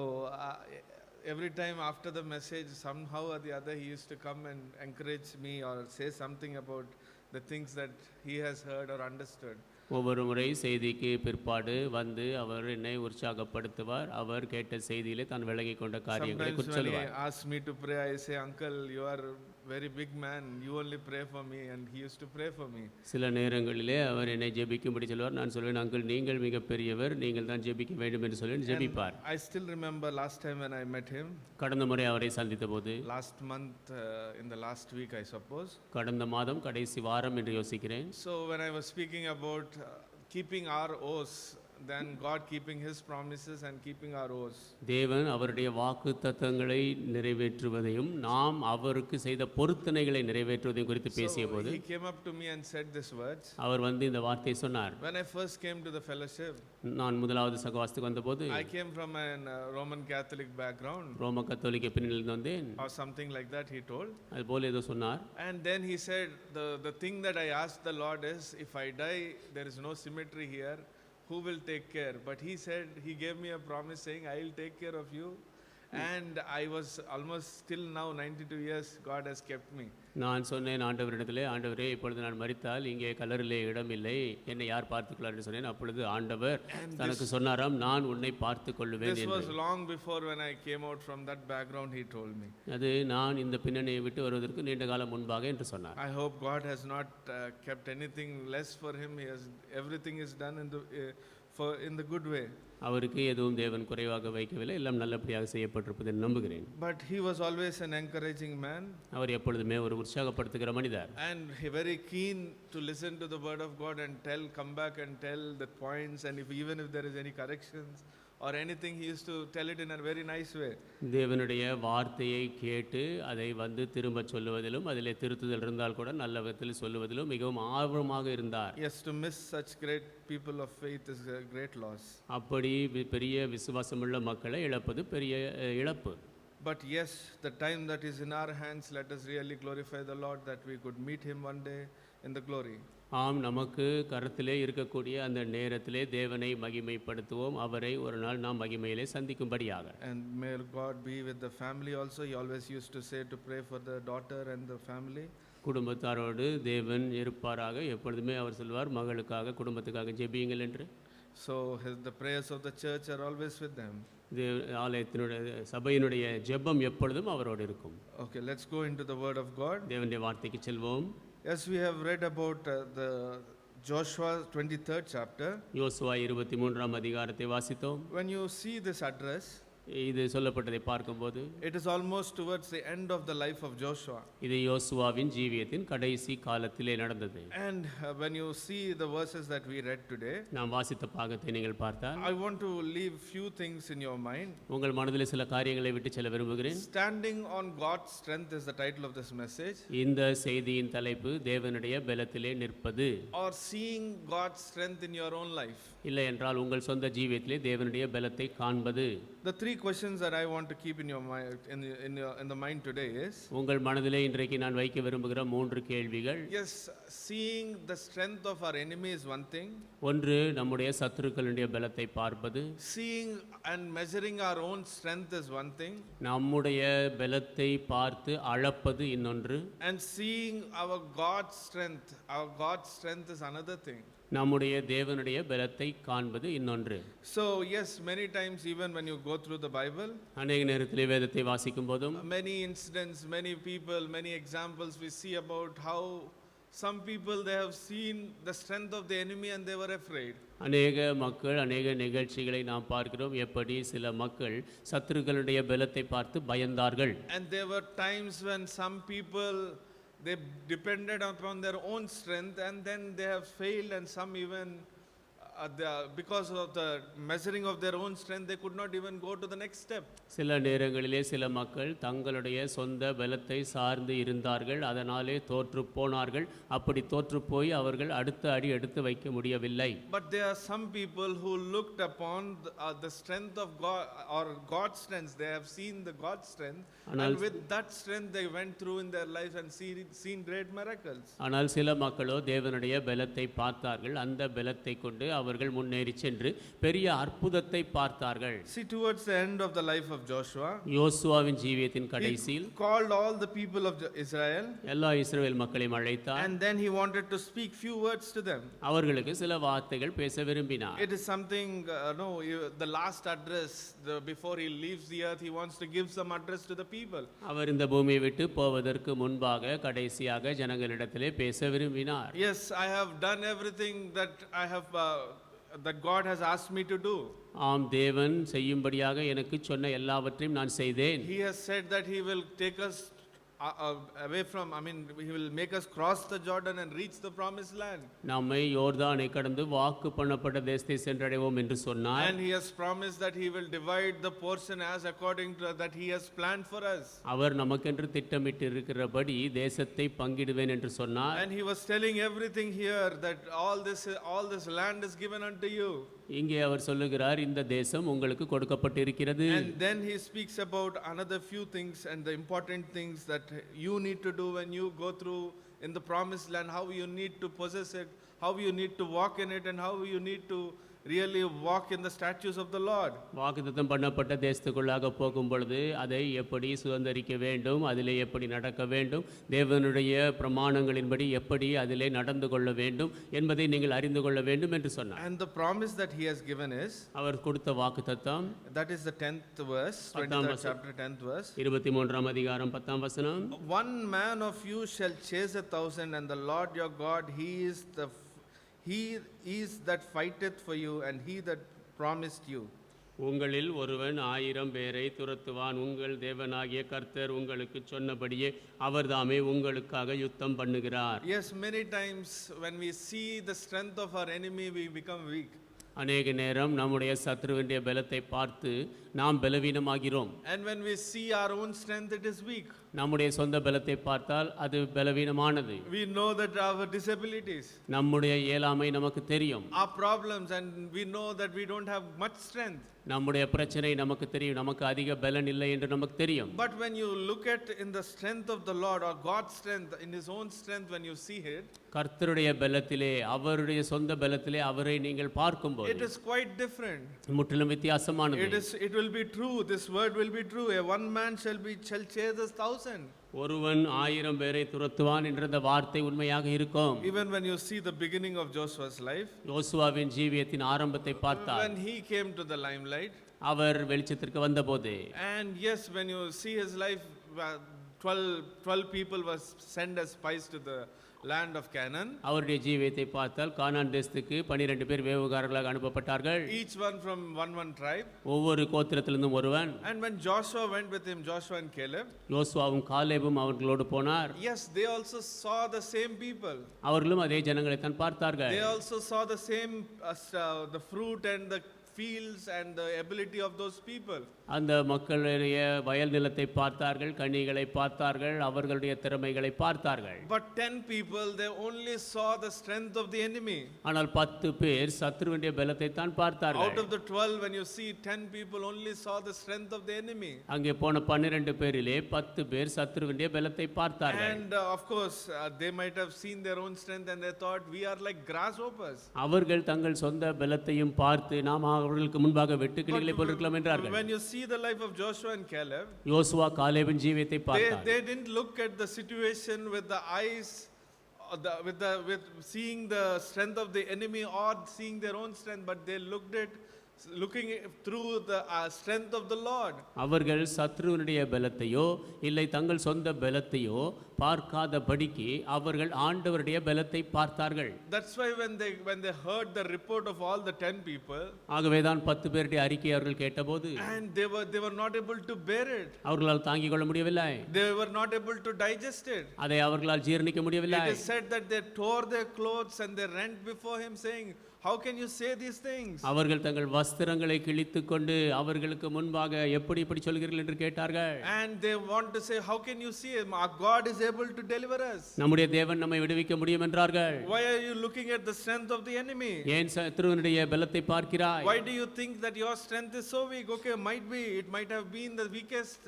every time after the message, somehow or the other, he used to come and encourage me or say something about the things that he has heard or understood. ஒவ்வொரு முறை செய்திக்கு பிற்பாடு வந்து அவர் என்னை உற்சாகப்படுத்துவார். அவர் கேட்ட செய்தியிலே தான் விலகி கொண்ட காரியங்களை Sometimes when he சொல்லுவார். asks me to pray, I say, Uncle, you are very big man, you only pray for me, and he used to pray for me. சில நேரங்களிலே அவர் என்னை ஜெபிக்கும்படி சொல்வார். நான் சொல்வேன், அங்கிள் நீங்கள் மிக பெரியவர், நீங்கள் தான் ஜெபிக்க வேண்டும் என்று சொல்லி ஜெபிப்பார். I still remember last time when I met him. கடந்த முறை அவரை சந்தித்த போது, Last month, in the last week, I suppose. கடந்த மாதம் கடைசி வாரம் என்று யோசிக்கிறேன். So when I was speaking about keeping our oaths, then God keeping his promises and keeping our oaths. தேவன் அவருடைய வாக்குத்தத்தங்களை நிறைவேற்றுவதையும் நாம் அவருக்கு செய்த பொருத்தனைகளை நிறைவேற்றுவதையும் குறித்து பேசிய So போது he came up to me and said these words. அவர் வந்து இந்த வார்த்தையை சொன்னார். When I first came to the fellowship, நான் முதலாவது சகவாசத்துக்கு வந்தபோது I came from a Roman Catholic background ரோம கத்தோலிக்க பின்னணியிலிருந்து வந்தேன். or something like that, he told. அதுபோல ஏதோ சொன்னார். And then he said, the thing that I asked the Lord is, if I die, there is no cemetery here, who will take care? But he said, he gave me a promise saying, I will take care of you. And I was almost still now 92 years, God has kept me. நான் சொன்னேன் ஆண்டவரிடத்திலே, ஆண்டவரே இப்பொழுது நான் மரித்தால் இங்கே கல்லறையிலே இடமில்லை, என்னை யார் பார்த்துக்கொள்ளார் என்று சொன்னேன். அப்பொழுது ஆண்டவர் தனக்கு சொன்னாராம், நான் உன்னை பார்த்து கொள்ளுவேன் This என்று. was long before when I came out from that background, he told me. அது நான் இந்த பின்னணியை விட்டு வருவதற்கு நீண்ட காலம் முன்பாக என்று சொன்னார். I hope God has not kept anything less for him. He has, everything is done in the good way. அவருக்கு எதுவும் தேவன் குறைவாக வைக்கவில்லை, எல்லாம் நல்லபடியாக செய்யப்பட்டிருப்பதை நம்புகிறேன். But he was always an encouraging man. அவர் எப்பொழுதுமே ஒரு உற்சாகப்படுத்துகிற மனிதர். And he very keen to listen to the word of God and come back and tell the points, and even if there is any corrections or anything, he used to tell it in a very nice way. தேவனுடைய வார்த்தையை கேட்டு அதை திரும்ப சொல்லுவதிலும் அதிலே திருத்துதல் இருந்தால் கூட நல்ல விதத்தில் சொல்லுவதிலும் மிகவும் ஆர்வமாக இருந்தார். Yes, to miss such great people of faith is a great loss. அப்படி பெரிய விசுவாசமுள்ள மக்களை இழப்பது பெரிய இழப்பு. But yes, the time that is in our hands, let us really glorify the Lord that we could meet him one day in the glory. ஆம், நமக்கு கருத்திலே இருக்கக்கூடிய அந்த நேரத்திலே தேவனை மகிமைப்படுத்துவோம், அவரை ஒரு நாள் நாம் மகிமையிலே சந்திக்கும்படியாக. And may God be with the family also. He always used to say to pray for the daughter and the family. குடும்பத்தாரோடு தேவன் இருப்பாராக. எப்பொழுதுமே அவர் சொல்வார், மகளுக்காக குடும்பத்துக்காக ஜெபியுங்கள் என்று. So the prayers of the church are always with them. ஆலயத்தினுடைய சபையினுடைய ஜெபம் எப்பொழுதும் அவரோடு இருக்கும். Okay, let's go into the word of God. தேவனுடைய வார்த்தைக்கு செல்வோம். Yes, we have read about the Joshua 23rd chapter. யோசுவா 23ஆம் அதிகாரத்தை வாசித்தோம். When you see this address, இது சொல்லப்பட்டதை பார்க்கும்போது it is almost towards the end of the life of Joshua. இது யோசுவாவின் ஜீவியத்தின் கடைசி காலத்திலே நடந்தது. And when you see the verses that we read today, நாம் வாசித்த பாகத்தை நீங்கள் பார்த்தால் I want to leave few things in your mind. உங்கள் மனதில் சில காரியங்களை விட்டு செல்ல விரும்புகிறேன். Standing on God's strength is the title of this message. இந்த செய்தியின் தலைப்பு தேவனுடைய பலத்திலே நிற்பது. Or seeing God's strength in your own life. இல்லை என்றால் உங்கள் சொந்த ஜீவியத்திலே தேவனுடைய பலத்தை காண்பது. The three questions that I want to keep in your mind, in the mind today is, உங்கள் மனதிலே இன்றைக்கு நான் வைக்க விரும்புகிற 3 கேள்விகள். yes, seeing the strength of our enemy is one thing. ஒன்று, நம்முடைய சத்துருக்களுடைய பலத்தை பார்ப்பது. Seeing and measuring our own strength is one thing. நம்முடைய பலத்தை பார்த்து அளப்பது இன்னொன்று. And seeing our God's strength is another thing. நம்முடைய தேவனுடைய பலத்தை காண்பது இன்னொன்று. So yes, many times even when you go through the Bible, அநேக நேரத்திலே வேதத்தை வாசிக்கும் போதும் many incidents, many people, many examples we see about how some people, they have seen the strength of the enemy and they were afraid. அநேக மக்கள் அநேக நிகழ்ச்சிகளை நாம் பார்க்கிறோம், எப்படி சில மக்கள் சத்துருக்களுடைய பலத்தை பார்த்து பயந்தார்கள். And there were times when some people, they depended upon their own strength and then they have failed, and some even because of the measuring of their own strength, they could not even go to the next step. சில நேரங்களிலே சில மக்கள் தங்களுடைய சொந்த பலத்தை சார்ந்து இருந்தார்கள், அதனாலே தோற்று போனார்கள். அப்படி தோற்று போய் அவர்கள் அடுத்த அடி எடுத்து வைக்க முடியவில்லை. But there are some people who looked upon the strength of God, or God's strength. They have seen the God's strength, and with that strength they went through in their life and seen great miracles. ஆனால் சில மக்களோ தேவனுடைய பலத்தை பார்த்தார்கள், அந்த பலத்தை கொண்டு அவர்கள் முன்னேறி சென்று பெரிய அற்புதத்தை பார்த்தார்கள். See, towards the end of the life of Joshua, யோசுவாவின் ஜீவியத்தின் கடைசியில் he called all the people of Israel, எல்லா இஸ்ரவேல் மக்களையும் அழைத்தார். and then he wanted to speak few words to them. அவர்களுக்கு சில வார்த்தைகள் பேச விரும்பினார். It is something, the last address, before he leaves the earth, he wants to give some address to the people. அவர் இந்த பூமியை விட்டு போவதற்கு முன்பாக கடைசியாக ஜனங்களிடத்திலே பேச விரும்பினார். Yes, I have done everything that I have that God has asked me to do. ஆம், தேவன் செய்யும்படியாக எனக்கு சொன்ன எல்லாவற்றையும் நான் செய்தேன். He has said that he will take us away from, he will make us cross the Jordan and reach the promised land. நம்மை யோர்தானை கடந்து வாக்கு பண்ணப்பட்ட தேசத்தை சென்றடைவோம் என்று சொன்னார். And he has promised that he will divide the portion as according to that he has planned for us. அவர் நமக்கென்று திட்டமிட்டு இருக்கிறபடி தேசத்தை பங்கிடுவேன் என்று சொன்னார். And he was telling everything here that all this land is given unto you. இங்கே அவர் சொல்லுகிறார், இந்த தேசம் உங்களுக்கு கொடுக்கப்பட்டிருக்கிறது. And then he speaks about another few things and the important things that you need to do when you go through in the promised land, how you need to possess it, how you need to walk in it, and how you need to really walk in the statutes of the Lord. வாக்குத்தத்தம் பண்ணப்பட்ட தேசத்துக்குள்ளாக போகும் பொழுது அதை எப்படி சுதந்தரிக்க வேண்டும், அதிலே எப்படி நடக்க வேண்டும், தேவனுடைய பிரமாணங்களின்படி எப்படி அதிலே நடந்து கொள்ள வேண்டும் என்பதை நீங்கள் அறிந்து கொள்ள வேண்டும் என்று சொன்னார். And the promise that he has given is, அவர் கொடுத்த வாக்குத்தத்தம் that is the 10th verse, 23rd chapter, 10th verse. 23ஆம் அதிகாரம் 10ஆம் வசனம். One man of you shall chase 1,000, and the Lord your God, he is that fighteth for you, and he that promised you. உங்களில் ஒருவன் 1000 பேரை துரத்துவான், உங்கள் தேவனாகிய கர்த்தர் உங்களுக்கு சொன்னபடியே அவர்தாமே உங்களுக்காக யுத்தம் பண்ணுகிறார். Yes, many times when we see the strength of our enemy, we become weak. அநேக நேரம் நம்முடைய சத்ருவினுடைய பலத்தை பார்த்து நாம் பலவீனமாகிறோம். And when we see our own strength, it is weak. நம்முடைய சொந்த பலத்தை பார்த்தால் அது பலவீனமானது. We know that our disabilities, நம்முடைய இயலாமை நமக்கு தெரியும். our problems, and we know that we don't have much strength. நம்முடைய பிரச்சனை நமக்கு தெரியும், நமக்கு அதிக பலன் இல்லை என்று நமக்கு தெரியும். But when you look at in the strength of the Lord, or God's strength, in his own strength, when you see it, கர்த்தருடைய பலத்திலே, அவருடைய சொந்த பலத்திலே அவரை நீங்கள் பார்க்கும்போது it is quite different. முற்றிலும் வித்தியாசமானது. It will be true, this word will be true. One man shall chase 1,000. ஒருவன் 1000 பேரை துரத்துவான் என்ற இந்த வார்த்தை உண்மையாக இருக்கும். Even when you see the beginning of Joshua's life, யோசுவாவின் ஜீவியத்தின் ஆரம்பத்தை பார்த்தால், when he came to the limelight, அவர் வெளிச்சத்திற்கு வந்தபோது, and yes, when you see his life, 12 people were sent as spies to the land of Canaan. அவருடைய ஜீவியத்தை பார்த்தால் கானான் தேசத்துக்கு 12 பேர் வேவுகாரர்களாக அனுப்பப்பட்டார்கள். Each one from one tribe. ஒவ்வொரு கோத்திரத்திலிருந்தும் ஒருவன். And when Joshua went with him, Joshua and Caleb, யோசுவாவும் காலேபும் அவர்களோடு போனார். yes, they also saw the same people. அவர்களும் அதே ஜனங்களை தான் பார்த்தார்கள். They also saw the same the fruit and the fields and the ability of those people. அந்த மக்களுடைய வயல் நிலத்தை பார்த்தார்கள், கனிகளை பார்த்தார்கள், அவர்களுடைய திறமைகளை பார்த்தார்கள். But 10 people, they only saw the strength of the enemy. ஆனால் 10 பேர் சத்ருவினுடைய பலத்தை தான் பார்த்தார்கள். Out of the 12, when you see 10 people only saw the strength of the enemy. அங்கே போன 12 பேரிலே 10 பேர் சத்ருவினுடைய பலத்தை பார்த்தார்கள். And of course, they might have seen their own strength and they thought, we are like grasshoppers. அவர்கள் தங்கள் சொந்த பலத்தையும் பார்த்து நாம் அவர்களுக்கு முன்பாக வெட்டுக்கிளிகளை போல் இருக்கலாம் என்றார்கள். When you see the life of Joshua and Caleb, யோசுவா காலேபின் ஜீவியத்தை பார்த்தார். they didn't look at the situation with the eyes, with seeing the strength of the enemy or seeing their own strength, but they looking through the strength of the Lord. அவர்கள் சத்ருவினுடைய பலத்தையோ இல்லை தங்கள் சொந்த பலத்தையோ பார்க்காதபடிக்கு அவர்கள் ஆண்டவருடைய பலத்தை பார்த்தார்கள். That's why when they heard the report of all the 10 people, ஆகவேதான் 10 பேருடைய அறிக்கை அவர்கள் கேட்டபோது, and they were not able to bear it. அவர்களால் தாங்கிக் கொள்ள முடியவில்லை. They were not able to digest it. அதை அவர்களால் ஜீரணிக்க முடியவில்லை. It is said that they tore their clothes and they rent before him, saying, how can you say these things? அவர்கள் தங்கள் வஸ்திரங்களை கிழித்துக் கொண்டு அவர்களுக்கு முன்பாக எப்படி இப்படி சொல்கிறீர்கள் என்று கேட்டார்கள். And they want to say, how can you see him? Our God is able to deliver us. நம்முடைய தேவன் நம்மை விடுவிக்க முடியும் என்றார்கள். Why are you looking at the strength of the enemy? ஏன் சத்ருவினுடைய பலத்தை பார்க்கிறாய்? Why do you think that your strength is so weak? Okay, it might have been the weakest.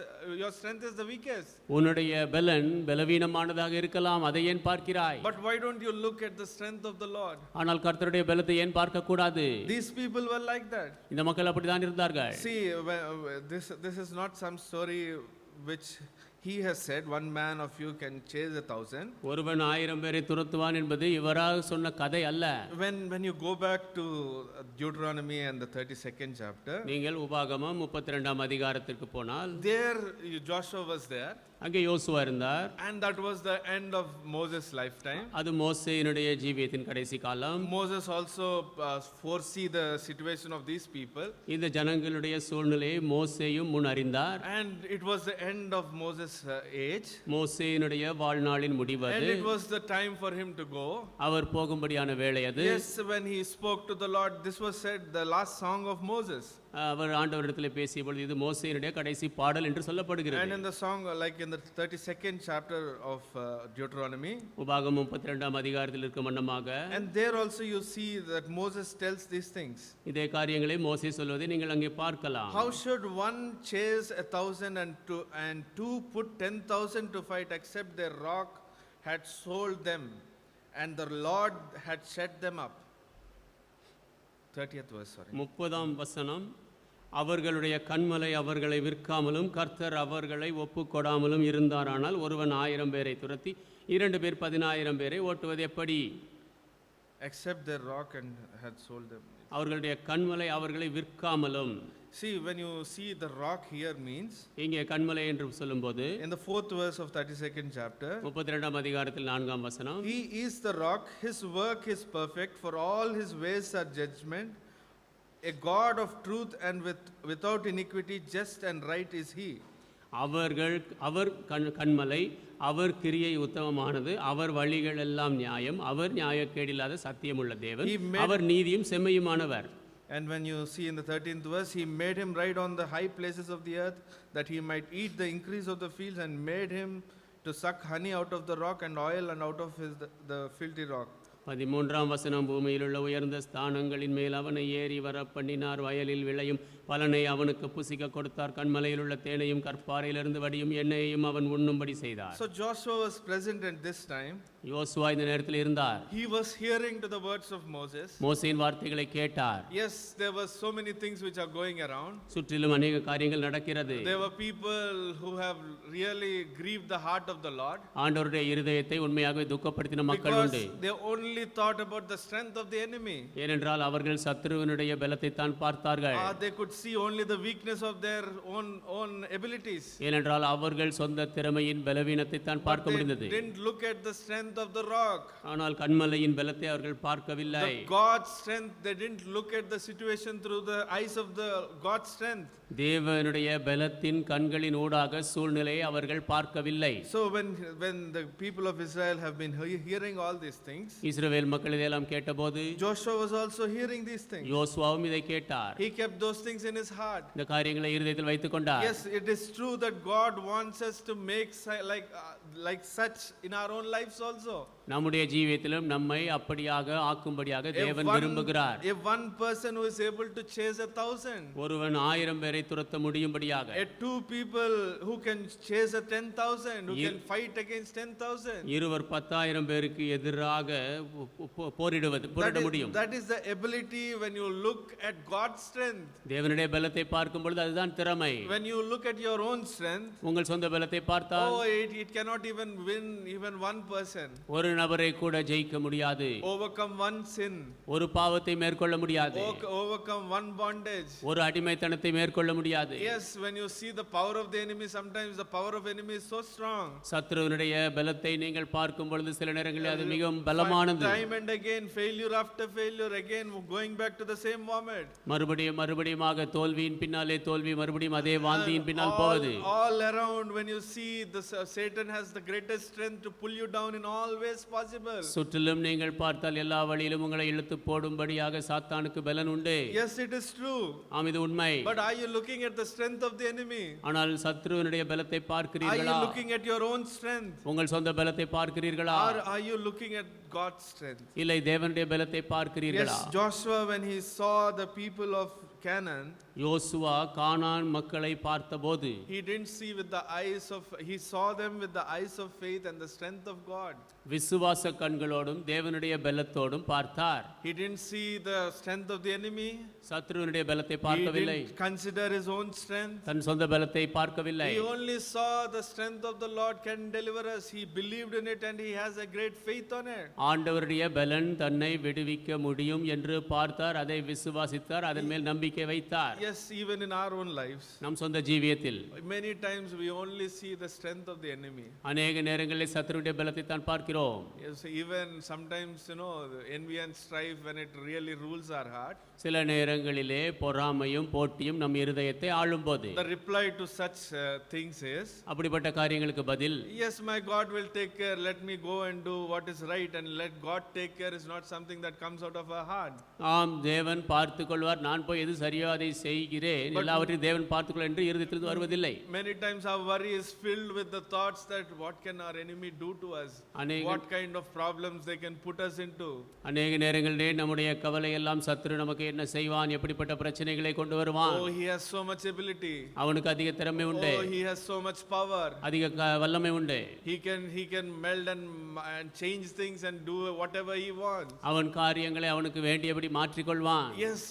Your strength is the weakest. உன்னுடைய பலன் பலவீனமானதாக இருக்கலாம், அதை ஏன் பார்க்கிறாய்? But why don't you look at the strength of the Lord? ஆனால் கர்த்தருடைய பலத்தை ஏன் பார்க்க கூடாது? These people were like that. இந்த மக்கள் அப்படிதான் இருந்தார்கள். See, this is not some story which he has said, one man of you can chase 1,000. ஒருவன் 1000 பேரை துரத்துவான் என்பது இவராக சொன்ன கதை அல்ல. When you go back to Deuteronomy and the 32nd chapter, நீங்கள் உபாகமம் 32ஆம் அதிகாரத்திற்கு போனால், there Joshua was there. அங்கே யோசுவா இருந்தார். And that was the end of Moses' lifetime. அது மோசேயினுடைய ஜீவியத்தின் கடைசி காலம். Moses also foresee the situation of these people. இந்த ஜனங்களுடைய சூழ்நிலையை மோசேயும் முன் அறிந்தார். And it was the end of Moses' age. மோசேயினுடைய வாழ்நாளின் முடிவு And அது. it was the time for him to go. அவர் போகும்படியான வேளை அது. Yes, when he spoke to the Lord, this was said, the last song of Moses. அவர் ஆண்டவரிடத்தில் பேசிய பொழுது இது மோசேயினுடைய கடைசி பாடல் என்று சொல்லப்படுகிறது. And in the song, like in the 32nd chapter of Deuteronomy, உபாகமம் 32ஆம் அதிகாரத்தில் இருக்கும் வண்ணமாக, and there also you see that Moses tells these things. இதே காரியங்களை மோசே சொல்வதை நீங்கள் அங்கே பார்க்கலாம். How should one chase 1,000 and two put 10,000 to fight, except their rock had sold them and the Lord had set them up? 30th verse, sorry. 30ஆம் வசனம், அவர்களுடைய கன்மலை அவர்களை விற்காமலும் கர்த்தர் அவர்களை ஒப்புக்கொடாமலும் இருந்தாரானால் ஒருவன் 1000 பேரை துரத்தி 2 பேர் 10000 பேரை ஓட்டுவது எப்படி? Except their rock and had sold them. அவர்களுடைய கன்மலை அவர்களை விற்காமலும். See, when you see the rock here means, இங்கே கன்மலை என்று சொல்லும்போது in the 4th verse of 32nd chapter, 32ஆம் அதிகாரத்தில் 4ஆம் வசனம், he is the rock, his work is perfect, for all his ways are judgment. A God of truth and without iniquity, just and right is he. அவர் கன்மலை, அவர் கிரியை உத்தமமானது, அவர் வழிகள் எல்லாம் நியாயம், அவர் நியாயக்கேடில்லாத சத்தியமுள்ள தேவன், அவர் நீதியும் செம்மையுமானவர். And when you see in the 13th verse, he made him ride on the high places of the earth, that he might eat the increase of the fields, and made him to suck honey out of the rock and oil and out of the filthy rock. 13ஆம் வசனம், பூமியில் உள்ள உயர்ந்த ஸ்தானங்களின் மேல் அவனை ஏறி வர பண்ணினார், வயலில் விளையும் பலனை அவனுக்கு புசிக்க கொடுத்தார், கண்மலையில் உள்ள தேனையும் கற்பாறையிலிருந்து வடியும் எண்ணெயையும் அவன் உண்ணும்படி செய்தார். So Joshua was present at this time. யோசுவா இந்த நேரத்தில் இருந்தார். He was hearing to the words of Moses. மோசேயின் வார்த்தைகளை கேட்டார். Yes, there were so many things which are going around. சுற்றிலும் அநேக காரியங்கள் நடக்கிறது. There were people who have really grieved the heart of the Lord. ஆண்டவருடைய இருதயத்தை உண்மையாகவே துக்கப்படுத்தின மக்கள் உண்டு. Because they only thought about the strength of the enemy. ஏனென்றால் அவர்கள் சத்துருவினுடைய பலத்தை தான் பார்த்தார்கள். They could see only the weakness of their own abilities. ஏனென்றால் அவர்கள் சொந்த திறமையின் பலவீனத்தை தான் பார்க்க முடிந்தது. They didn't look at the strength of the rock. ஆனால் கன்மலையின் பலத்தை அவர்கள் பார்க்கவில்லை. The God's strength, they didn't look at the situation through the eyes of the God's strength. தேவனுடைய பலத்தின் கண்களின் ஊடாக சூழ்நிலையை அவர்கள் பார்க்கவில்லை. So when the people of Israel have been hearing all these things, இஸ்ரவேல் மக்கள் இதெல்லாம் கேட்டபோது Joshua was also hearing these things. யோசுவாவும் இதை கேட்டார். He kept those things in his heart. இந்த காரியங்களை இருதயத்தில் வைத்துக் கொண்டார். Yes, it is true that God wants us to make like such in our own lives also. நம்முடைய ஜீவியத்திலும் நம்மை அப்படியாக ஆக்கும்படியாக தேவன் விரும்புகிறார். If one person who is able to chase 1,000, ஒருவன் 1000 பேரை துரத்த முடியும்படியாக, two people who can chase 10,000, who can fight against 10,000, இருவர் 10,000 பேருக்கு எதிராக போரிட முடியும். That is the ability. When you look at God's strength, தேவனுடைய பலத்தை பார்க்கும் பொழுது அதுதான் திறமை. when you look at your own strength, உங்கள் சொந்த பலத்தை பார்த்தால் it cannot even win even one person. ஒரு நபரை கூட ஜெயிக்க முடியாது. Overcome one sin, ஒரு பாவத்தை மேற்கொள்ள முடியாது. overcome one bondage, ஒரு அடிமைத்தனத்தை மேற்கொள்ள முடியாது. Yes, when you see the power of the enemy, sometimes the power of enemy is so strong. சத்துருவினுடைய பலத்தை நீங்கள் பார்க்கும் பொழுது சில நேரங்களில் அது மிகவும் பலமானது. Time and again, failure after failure, again going back to the same vomit. மறுபடியுமாக தோல்வியின் பின்னாலே தோல்வி, மறுபடியும் அதே வாந்தியின் பின்னால் போவது. All around, when you see Satan has the greatest strength to pull you down in all ways possible. சுற்றிலும் நீங்கள் பார்த்தால் எல்லா வழியிலும் உங்களை இழுத்து போடும்படியாக சாத்தானுக்கு பலன் உண்டு. Yes, it is true. ஆம், இது உண்மை. But are you looking at the strength of the enemy? ஆனால் சத்துருவினுடைய பலத்தை பார்க்கிறீர்களா? Are you looking at your own strength? உங்கள் சொந்த பலத்தை பார்க்கிறீர்களா? Or are you looking at God's strength? இல்லை, தேவனுடைய பலத்தை பார்க்கிறீர்களா? Yes, Joshua, when he saw the people of Canaan, யோசுவா கானான் மக்களை பார்த்தபோது he didn't see with the eyes of, he saw them with the eyes of faith and the strength of God. விசுவாச கண்களோடும் தேவனுடைய பலத்தோடும் பார்த்தார். He didn't see the strength of the enemy. சத்துருவினுடைய பலத்தை He பார்க்கவில்லை. didn't consider his own strength. தன் சொந்த பலத்தை பார்க்கவில்லை. He only saw the strength of the Lord can deliver us. He believed in it and he has a great faith on it. ஆண்டவருடைய பலன் தன்னை விடுவிக்க முடியும் என்று பார்த்தார், அதை விசுவாசித்தார், அதன் மேல் நம்பிக்கை வைத்தார். Yes, even in our own lives, நம் சொந்த ஜீவியத்தில் many times we only see the strength of the enemy. அநேக நேரங்களில் சத்துருடைய பலத்தை தான் பார்க்கிறோம். Yes, even sometimes, the envy and strife, when it really rules our heart, சில நேரங்களிலே பொறாமையும் போட்டியும் நம் இருதயத்தை ஆளும்போது the reply to such things is, அப்படிப்பட்ட காரியங்களுக்கு பதில், yes, my God will take care, let me go and do what is right, and let God take care is not something that comes out of our heart. ஆம், தேவன் பார்த்துக் கொள்வார், நான் போய் எது சரியோ அதை செய்கிறேன், எல்லாவற்றையும் தேவன் பார்த்துக்கொள்ள என்று இருதயத்திலிருந்து வருவதில்லை. Many times our worry is filled with the thoughts that what can our enemy do to us. அநேக what kind of problems they can put us into. அநேக நேரங்களிலே நம்முடைய கவலை எல்லாம் சத்துரு நமக்கு என்ன செய்வான், எப்படிப்பட்ட பிரச்சனைகளை கொண்டு வருவான். Oh, he has so much ability. அவனுக்கு அதிக திறமை உண்டு, Oh, he has so much power. அதிக வல்லமை உண்டு. He can meld and change things and do whatever he wants. அவன் காரியங்களை அவனுக்கு வேண்டியபடி மாற்றிக்கொள்வான். Yes,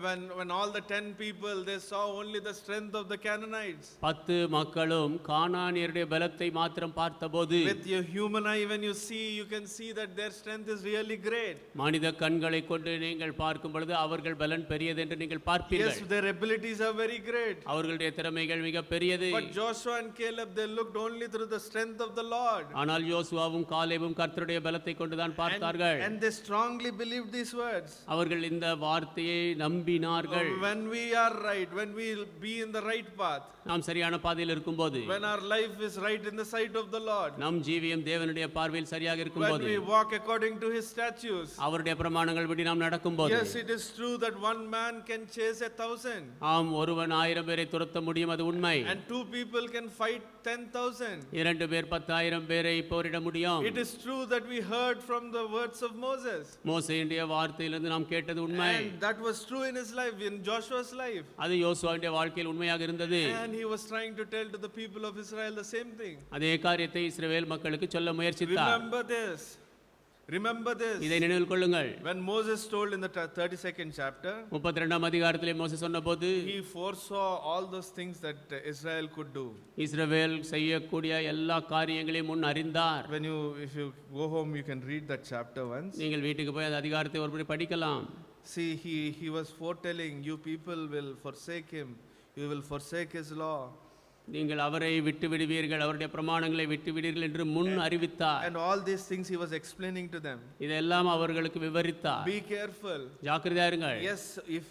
when all the 10 people, they saw only the strength of the Canaanites. 10 மக்களும் கானானியருடைய பலத்தை மாத்திரம் பார்த்தபோது, With your human eye, when you can see that their strength is really great. மனித கண்களை கொண்டு நீங்கள் பார்க்கும் பொழுது அவர்கள் பலன் பெரியது என்று நீங்கள் பார்ப்பீர்கள். Yes, their abilities are very great. அவர்களுடைய திறமைகள் மிக பெரியது. But Joshua and Caleb, they looked only through the strength of the Lord. ஆனால் யோசுவாவும் காலேபும் கர்த்தருடைய பலத்தை கொண்டுதான் பார்த்தார்கள். And they strongly believed these words. அவர்கள் இந்த வார்த்தையை நம்பினார்கள். When we are right, when we will be in the right path, நாம் சரியான பாதையில் இருக்கும்போது, when our life is right in the sight of the Lord, நம் ஜீவியம் தேவனுடைய பார்வையில் சரியாக இருக்கும்போது, when we walk according to his statutes, அவருடைய பிரமாணங்கள் படி நாம் நடக்கும்போது, yes, it is true that one man can chase 1,000. ஆம், ஒருவன் 1000 பேரை துரத்த முடியும், அது உண்மை. And 2 people can fight 10,000. 2 பேர் 10,000 பேரை போரிட முடியும். It is true that we heard from the words of Moses. மோசேயுடைய வார்த்தையிலிருந்து நாம் கேட்டது உண்மை. And that was true in his life, in Joshua's life. அது யோசுவாவுடைய வாழ்க்கையில் உண்மையாக இருந்தது. And he was trying to tell to the people of Israel the same thing. அதே காரியத்தை இஸ்ரவேல் மக்களுக்கு சொல்ல முயற்சித்தார். Remember this. இதை நினைவில் கொள்ளுங்கள். When Moses told in the 32nd chapter, 32ஆம் அதிகாரத்திலே மோசே சொன்னபோது, he foresaw all those things that Israel could do. இஸ்ரவேல் செய்யக்கூடிய எல்லா காரியங்களையும் முன் அறிந்தார். If you go home, you can read that chapter once. நீங்கள் வீட்டுக்கு போய் அந்த அதிகாரத்தை ஒருமுறை படிக்கலாம். See, he was foretelling, you people will forsake him, you will forsake his law. நீங்கள் அவரை விட்டு விடுவீர்கள், அவருடைய பிரமாணங்களை விட்டு விடுவீர்கள் என்று முன் அறிவித்தார். And all these things he was explaining to them. இதெல்லாம் அவர்களுக்கு விவரித்தார். Be careful. ஜாக்கிரதையா இருங்கள். Yes, if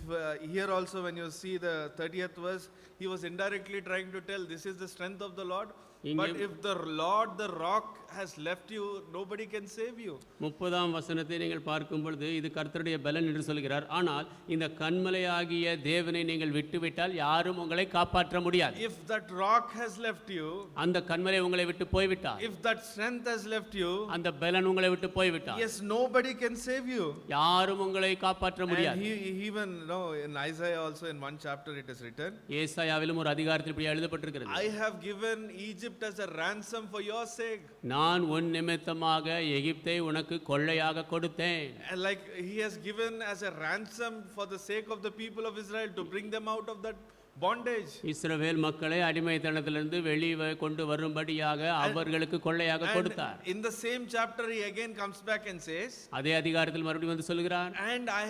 here also when you see the 30th verse, he was indirectly trying to tell this is the strength of the Lord. But if the Lord, the rock, has left you, nobody can save you. 30ஆம் வசனத்தை நீங்கள் பார்க்கும் பொழுது இது கர்த்தருடைய பலன் என்று சொல்கிறார். ஆனால் இந்த கன்மலையாகிய தேவனை நீங்கள் விட்டுவிட்டால் யாரும் உங்களை காப்பாற்ற முடியாது. If that rock has left you, அந்த கன்மலை உங்களை விட்டு போய்விட்டால், if that strength has left you, அந்த பலன் உங்களை விட்டு போய்விட்டால், yes, nobody can save you. யாரும் உங்களை காப்பாற்ற முடியாது. And he even in Isaiah also in one chapter it is written, ஏசாயாவிலும் ஒரு அதிகாரத்தில் இப்படி எழுதப்பட்டிருக்கிறது, I have given Egypt as a ransom for your sake. நான் உன் நிமித்தமாக எகிப்தை உனக்கு கொள்ளையாக கொடுத்தேன். And like he has given as a ransom for the sake of the people of Israel to bring them out of that bondage. இஸ்ரவேல் மக்களை அடிமைத்தனத்திலிருந்து வெளியே கொண்டு வரும்படியாக அவர்களுக்கு கொள்ளையாக கொடுத்தார். In the same chapter he again comes back and says, அதே அதிகாரத்தில் மறுபடியும் வந்து சொல்கிறார், and I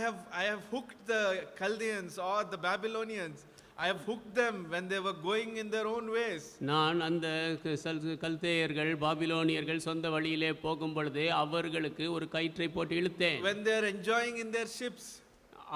have hooked the Chaldeans or the Babylonians, I have hooked them when they were going in their own ways. நான் அந்த கல்தேயர்கள் பாபிலோனியர்கள் சொந்த வழியிலே போகும் பொழுது அவர்களுக்கு ஒரு கயிற்றை போட்டு இழுத்தேன். When they are enjoying in their ships,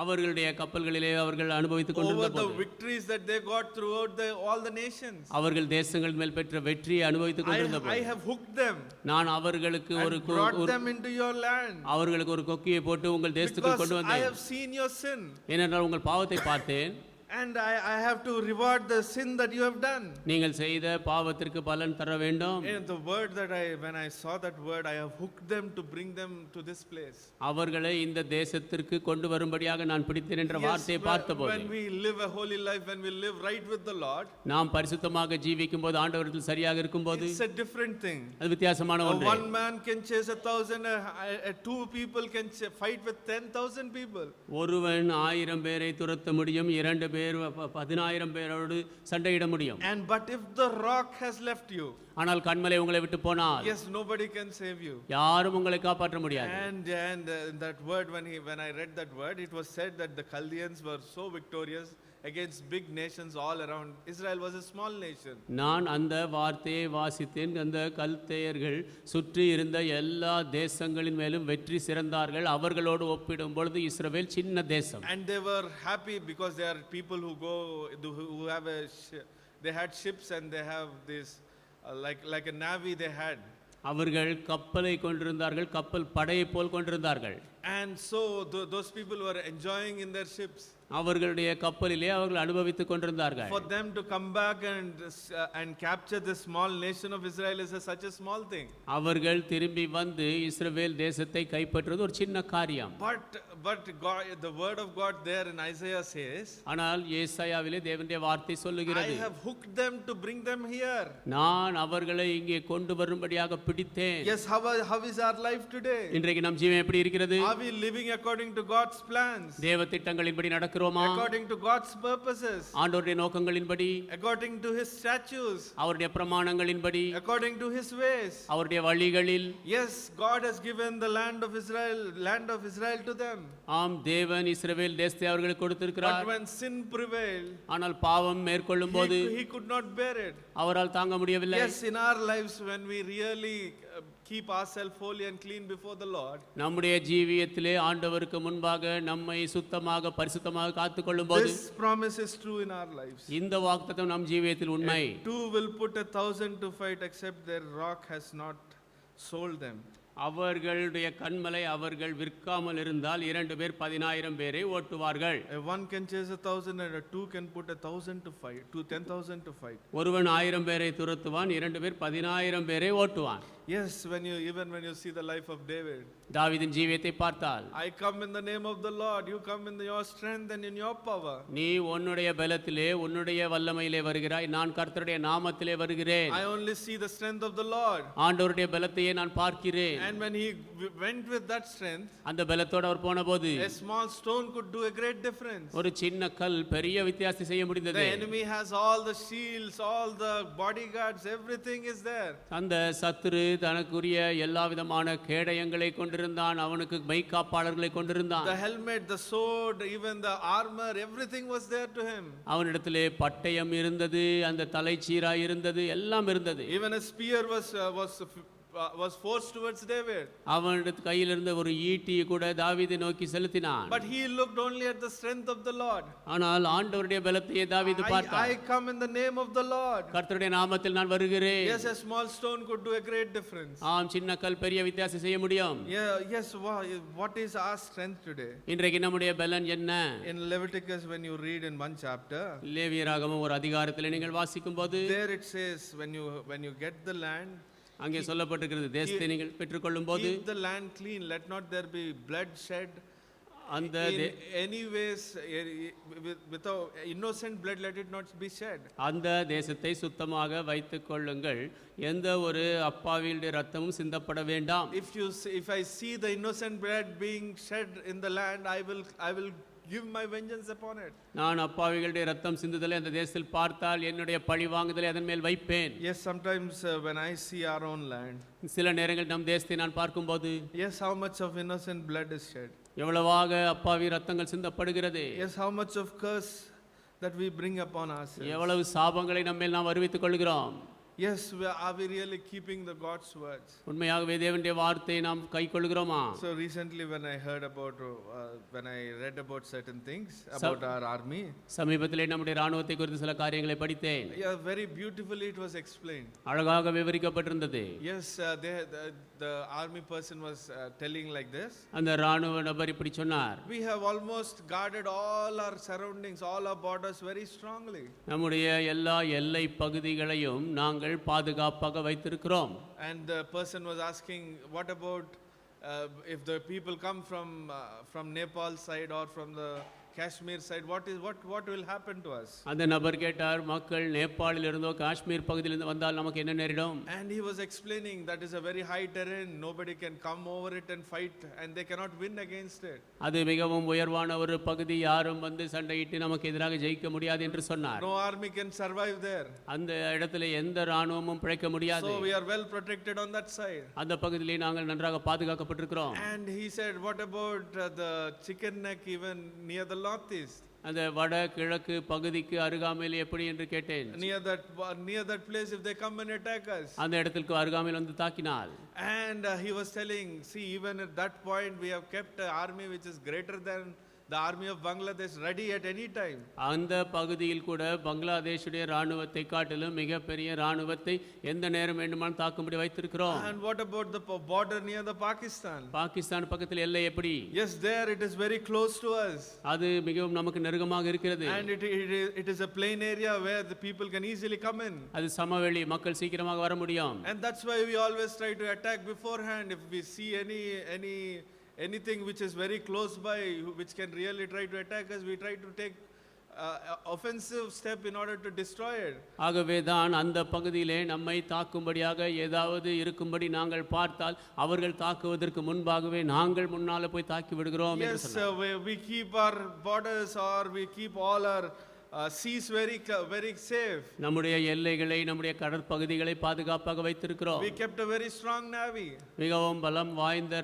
அவர்களுடைய கப்பல்களிலே அவர்கள் அனுபவித்துக் over கொண்டிருந்த the போது victories that they got throughout all the nations, அவர்கள் தேசங்கள் மேல் பெற்ற வெற்றியை அனுபவித்துக் கொண்டிருந்த I போது have hooked them நான் அவர்களுக்கு ஒரு and brought them into your land. அவர்களுக்கு ஒரு கொக்கியை போட்டு உங்கள் தேசத்துக்கு Because கொண்டு I வந்தேன். have seen your sin. ஏனென்றால் உங்கள் பாவத்தை பார்த்தேன். And I have to reward the sin that you have done. நீங்கள் செய்த பாவத்திற்கு பலன் தர வேண்டும். And the word that when I saw that word, I have hooked them to bring them to this place. அவர்களை இந்த தேசத்திற்கு கொண்டு வரும்படியாக நான் பிடித்தேன் என்ற வார்த்தையை பார்த்தபோது, when we live a holy life, when we live right with the Lord, நாம் பரிசுத்தமாக ஜீவிக்கும் போது ஆண்டவரிடத்தில் சரியாக இருக்கும்போது it's a different thing. அது வித்தியாசமான ஒன்று. One man can chase 1,000, two people can fight with 10,000 people. ஒருவன் 1000 பேரை துரத்த முடியும், 2 பேர் 10,000 பேரோடு சண்டையிட முடியும். And but if the rock has left you, ஆனால் கன்மலை உங்களை விட்டு போனால், yes, nobody can save you. யாரும் உங்களை காப்பாற்ற முடியாது. And that word, when I read that word, it was said that the Chaldeans were so victorious against big nations all around. Israel was a small nation. நான் அந்த வார்த்தையை வாசித்தேன். அந்த கல்தேயர்கள் சுற்றி இருந்த எல்லா தேசங்களின் மேலும் வெற்றி சிறந்தார்கள். அவர்களோடு ஒப்பிடும் பொழுது இஸ்ரவேல் சின்ன தேசம். And they were happy because they are people who go who have they had ships and they have this like a navy they had. அவர்கள் கப்பலை கொண்டிருந்தார்கள், கப்பல் படையை போல் கொண்டிருந்தார்கள். And so those people were enjoying in their ships. அவர்களுடைய கப்பலிலே அவர்கள் அனுபவித்துக் கொண்டிருந்தார்கள். For them to come back and capture this small nation of Israel is such a small thing. அவர்கள் திரும்பி வந்து இஸ்ரவேல் தேசத்தை கைப்பற்றுவது ஒரு சின்ன காரியம். But God, the word of God there in Isaiah says, ஆனால் ஏசாயாவிலே தேவனுடைய வார்த்தை சொல்லுகிறது, I have hooked them to bring them here. நான் அவர்களை இங்கே கொண்டு வரும்படியாக பிடித்தேன். Yes, how is our life today? இன்றைக்கு நம் ஜீவன் எப்படி இருக்கிறது? Are we living according to God's plans? தேவ திட்டங்களின்படி நடக்கிறோமா? According to God's purposes? ஆண்டவருடைய நோக்கங்களின்படி, According to his statutes? அவருடைய பிரமாணங்களின்படி, According to his ways? அவருடைய வழிகளில்? Yes, God has given the land of Israel to them. ஆம், தேவன் இஸ்ரவேல் தேசத்தை அவர்களுக்கு கொடுத்திருக்கிறார். But when sin prevailed, ஆனால் பாவம் மேற்கொள்ளும் போது he could not bear it. அவரால் தாங்க முடியவில்லை. Yes, in our lives when we really keep ourselves holy and clean before the Lord, நம்முடைய ஜீவியத்திலே ஆண்டவருக்கு முன்பாக நம்மை சுத்தமாக பரிசுத்தமாக காத்துக்கொள்ளும் போது this promise is true in our lives. இந்த வாக்குத்தத்தம் நம் ஜீவியத்தில் உண்மை. Two will put 1,000 to fight except their rock has not sold them. அவர்களுடைய கண்மலை அவர்கள் விற்காமல் இருந்தால் 2 பேர் 10,000 பேரை ஓட்டுவார்கள். One can chase 1,000 and two can put 1,000 to fight, 10,000 to fight. ஒருவன் 1000 பேரை துரத்துவான், 2 பேர் 10,000 பேரை ஓட்டுவான். Yes, even when you see the life of David, தாவீதின் ஜீவியத்தை பார்த்தால், I come in the name of the Lord, you come in your strength and in your power. நீ உன்னுடைய பலத்திலே உன்னுடைய வல்லமையிலே வருகிறாய், நான் கர்த்தருடைய நாமத்திலே வருகிறேன். I only see the strength of the Lord. ஆண்டவருடைய பலத்தையே நான் பார்க்கிறேன். And when he went with that strength, அந்த பலத்தோடு அவர் போனபோது a small stone could do a great difference. ஒரு சின்ன கல் பெரிய வித்தியாசத்தை செய்ய The முடிந்தது. enemy has all the shields, all the bodyguards, everything is there. அந்த சத்துரு தனக்குரிய எல்லா விதமான கேடயங்களை கொண்டிருந்தான், அவனுக்கு மெய்க்காப்பாளர்களை கொண்டிருந்தான். The helmet, the sword, even the armor, everything was there to him. அவனிடத்திலே பட்டயம் இருந்தது, அந்த தலைச்சீரா இருந்தது, எல்லாம் இருந்தது. Even a spear was forced towards David. அவனிடத்து கையில் இருந்த ஒரு ஈட்டியை கூட தாவீதை நோக்கி செலுத்தினான். But he looked only at the strength of the Lord. ஆனால் ஆண்டவருடைய பலத்தையே தாவீது பார்த்தான். I come in the name of the Lord. கர்த்தருடைய நாமத்தில் நான் வருகிறேன். Yes, a small stone could do a great difference. ஆம், சின்ன கல் பெரிய வித்தியாசம் செய்ய முடியும். Yes, what is our strength today? இன்றைக்கு நம்முடைய பலன் என்ன? In Leviticus, when you read in one chapter, லேவியராகமம் ஒரு அதிகாரத்தில் நீங்கள் வாசிக்கும் போது there it says, when you get the land, அங்கே சொல்லப்பட்டிருக்கிறது, தேசத்தை நீங்கள் பெற்றுக்கொள்ளும் போது keep the land clean, let not there be blood shed. அந்த In any ways, without innocent blood, let it not be shed. அந்த தேசத்தை சுத்தமாக வைத்துக் கொள்ளுங்கள், எந்த ஒரு அப்பாவியுடைய ரத்தமும் சிந்தப்பட வேண்டாம். If I see the innocent blood being shed in the land, I will give my vengeance upon it. நான் அப்பாவிகளுடைய ரத்தம் சிந்துதலை அந்த தேசத்தில் பார்த்தால் என்னுடைய பழி வாங்குதலை அதன் மேல் வைப்பேன். Yes, sometimes when I see our own land, சில நேரங்கள் நம் தேசத்தை நான் பார்க்கும்போது, yes, how much of innocent blood is shed. எவ்வளவாக அப்பாவி ரத்தங்கள் சிந்தப்படுகிறது. Yes, how much of curse that we bring upon ourselves. எவ்வளவு சாபங்களை நம்மேல் நாம் வருவித்துக் கொள்கிறோம். Yes, are we really keeping the God's words? உண்மையாகவே தேவனுடைய வார்த்தையை நாம் கைக்கொள்கிறோமா? So recently when I read about certain things about our army, சமீபத்திலே நம்முடைய ராணுவத்தை குறித்து சில காரியங்களை படித்தேன். yeah, very beautifully it was explained. அழகாக விவரிக்கப்பட்டிருந்தது. Yes, the army person was telling like this. அந்த ராணுவ நபர் இப்படி சொன்னார், We have almost guarded all our surroundings, all our borders very strongly. நம்முடைய எல்லா எல்லை பகுதிகளையும் நாங்கள் பாதுகாப்பாக வைத்திருக்கிறோம். And the person was asking, what about if the people come from Nepal side or from the Kashmir side, what will happen to us? அந்த நபர் கேட்டார், மக்கள் நேபாளில் இருந்தோ காஷ்மீர் பகுதியிலிருந்து வந்தால் நமக்கு என்ன நேரிடும்? And he was explaining that is a very high terrain, nobody can come over it and fight and they cannot win against it. அது மிகவும் உயர்வான ஒரு பகுதி, யாரும் வந்து சண்டையிட்டு நமக்கு எதிராக ஜெயிக்க முடியாது என்று சொன்னார். No army can survive there. அந்த இடத்துல எந்த ராணுவமும் பிழைக்க முடியாது. So we are well protected on that side. அந்த பகுதியிலே நாங்கள் நன்றாக பாதுகாக்கப்பட்டிருக்கிறோம். And he said, what about the chicken neck even near the northeast? அந்த வட கிழக்கு பகுதிக்கு அருகாமையில் எப்படி என்று கேட்டேன். Near that place, if they come and attack us. அந்த இடத்திற்கு அருகாமையில் வந்து தாக்கினால். And he was telling, see, even at that point we have kept an army which is greater than the army of Bangladesh ready at any time. அந்த பகுதியில் கூட பங்களாதேஷுடைய ராணுவத்தை காட்டிலும் மிகப்பெரிய ராணுவத்தை எந்த நேரம் வேண்டுமானாலும் தாக்கும்படி வைத்திருக்கிறோம். And what about the border near the Pakistan? Pakistan பக்கத்தில் எல்லை எப்படி? Yes, there it is very close to us. அது மிகவும் நமக்கு நெருக்கமாக இருக்கிறது. And it is a plain area where the people can easily come in. அது சமவெளி, மக்கள் சீக்கிரமாக வர முடியும். And that's why we always try to attack beforehand. If we see anything which is very close by, which can really try to attack us, we try to take offensive step in order to destroy it. ஆகவே தான் அந்த பகுதியிலே நம்மை தாக்கும்படியாக ஏதாவது இருக்கும்படி நாங்கள் பார்த்தால் அவர்கள் தாக்குவதற்கு முன்பாகவே நாங்கள் முன்னால போய் தாக்கி விடுகிறோம் என்று Yes, சொன்னார். we keep our borders, or we keep all our seas very safe. நம்முடைய எல்லைகளை, நம்முடைய கடற்பகுதிகளை பாதுகாப்பாக வைத்திருக்கிறோம். We kept a very strong navy, மிகவும் பலம் வாய்ந்த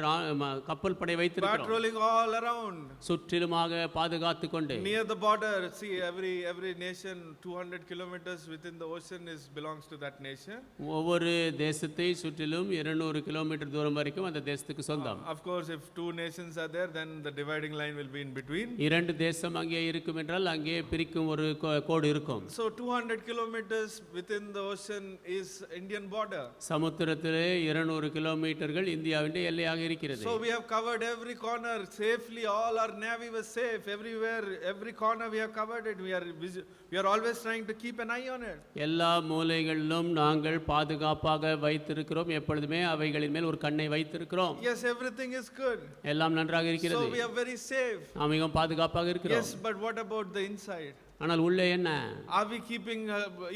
கப்பல் படை வைத்திருக்கிறோம். patrolling all around. சுற்றிலுமாக பாதுகாத்து கொண்டு Near the border, see, every nation 200 kilometers within the ocean belongs to that nation. ஒவ்வொரு தேசத்தை சுற்றிலும் 200 கிலோமீட்டர் தூரம் வரைக்கும் அந்த தேசத்துக்கு சொந்தம். Of course, if two nations are there, then the dividing line will be in between. இரண்டு தேசம் அங்கே இருக்கும் என்றால் அங்கே பிரிக்கும் ஒரு கோடு இருக்கும். So 200 kilometers within the ocean is Indian border. சமுத்திரத்திலே 200 கிலோமீட்டர்கள் இந்தியாவின் எல்லையாக இருக்கிறது. So we have covered every corner safely. All our navy was safe everywhere. Every corner we have covered it. We are always trying to keep an eye on it. எல்லா மூலைகளிலும் நாங்கள் பாதுகாப்பாக வைத்திருக்கிறோம். எப்பொழுதுமே அவைகளின் மேல் ஒரு கண்ணை வைத்திருக்கிறோம். Yes, everything is good. எல்லாம் நன்றாக இருக்கிறது. So we are very safe. நாம் மிகவும் பாதுகாப்பாக இருக்கிறோம். Yes, but what about the inside? ஆனால் உள்ளே என்ன? Are we keeping,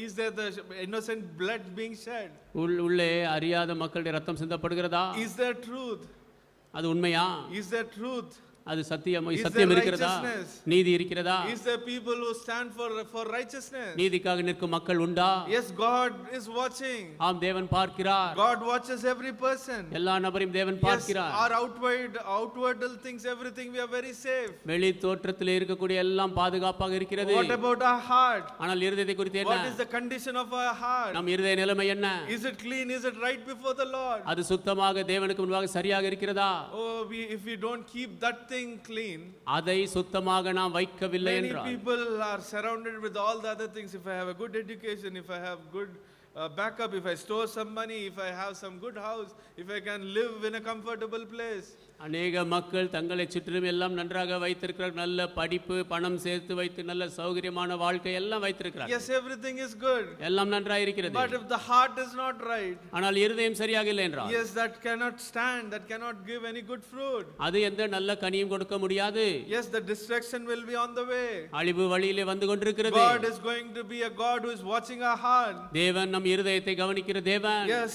is there the innocent blood being shed? உள்ளே அறியாத மக்களுடைய ரத்தம் சிந்தப்படுகிறதா? Is there truth? அது உண்மையா? Is there truth? அது சத்தியம் Is சத்தியம் there இருக்கிறதா? righteousness? நீதி இருக்கிறதா? Is there people who stand for righteousness? நீதிக்காக நிற்கும் மக்கள் உண்டா? Yes, God is watching. ஆம், தேவன் பார்க்கிறார். God watches every person. எல்லா நபரையும் தேவன் Yes, பார்க்கிறார். our outward things, everything, we are very safe. வெளி தோற்றத்திலே இருக்கக்கூடிய எல்லாம் பாதுகாப்பாக இருக்கிறது. What about our heart? ஆனால் இருதயத்தை குறித்து என்ன? What is the condition of our heart? நம் இருதய நிலைமை என்ன? Is it clean? Is it right before the Lord? அது சுத்தமாக தேவனுக்கு முன்பாக சரியாக இருக்கிறதா? Oh, if we don't keep that thing clean, அதை சுத்தமாக நாம் வைக்கவில்லை many என்றால் people are surrounded with all the other things. If I have a good education, if I have good backup, if I store some money, if I have some good house, if I can live in a comfortable place. அநேக மக்கள் தங்களை சுற்றிலும் எல்லாம் நன்றாக வைத்திருக்கிறார். நல்ல படிப்பு, பணம் சேர்த்து வைத்து நல்ல சௌகரியமான வாழ்க்கை எல்லாம் வைத்திருக்கிறார். Yes, everything is good. எல்லாம் நன்றாக இருக்கிறது. But if the heart is not right, ஆனால் இருதயம் சரியாக இல்லை என்றால், yes, that cannot stand, that cannot give any good fruit. அது எந்த நல்ல கனியும் கொடுக்க முடியாது. Yes, the destruction will be on the way. அழிவு வழியிலே வந்து கொண்டிருக்கிறது. God is going to be a God who is watching our heart. தேவன் நம் இருதயத்தை கவனிக்கிற தேவன். Yes,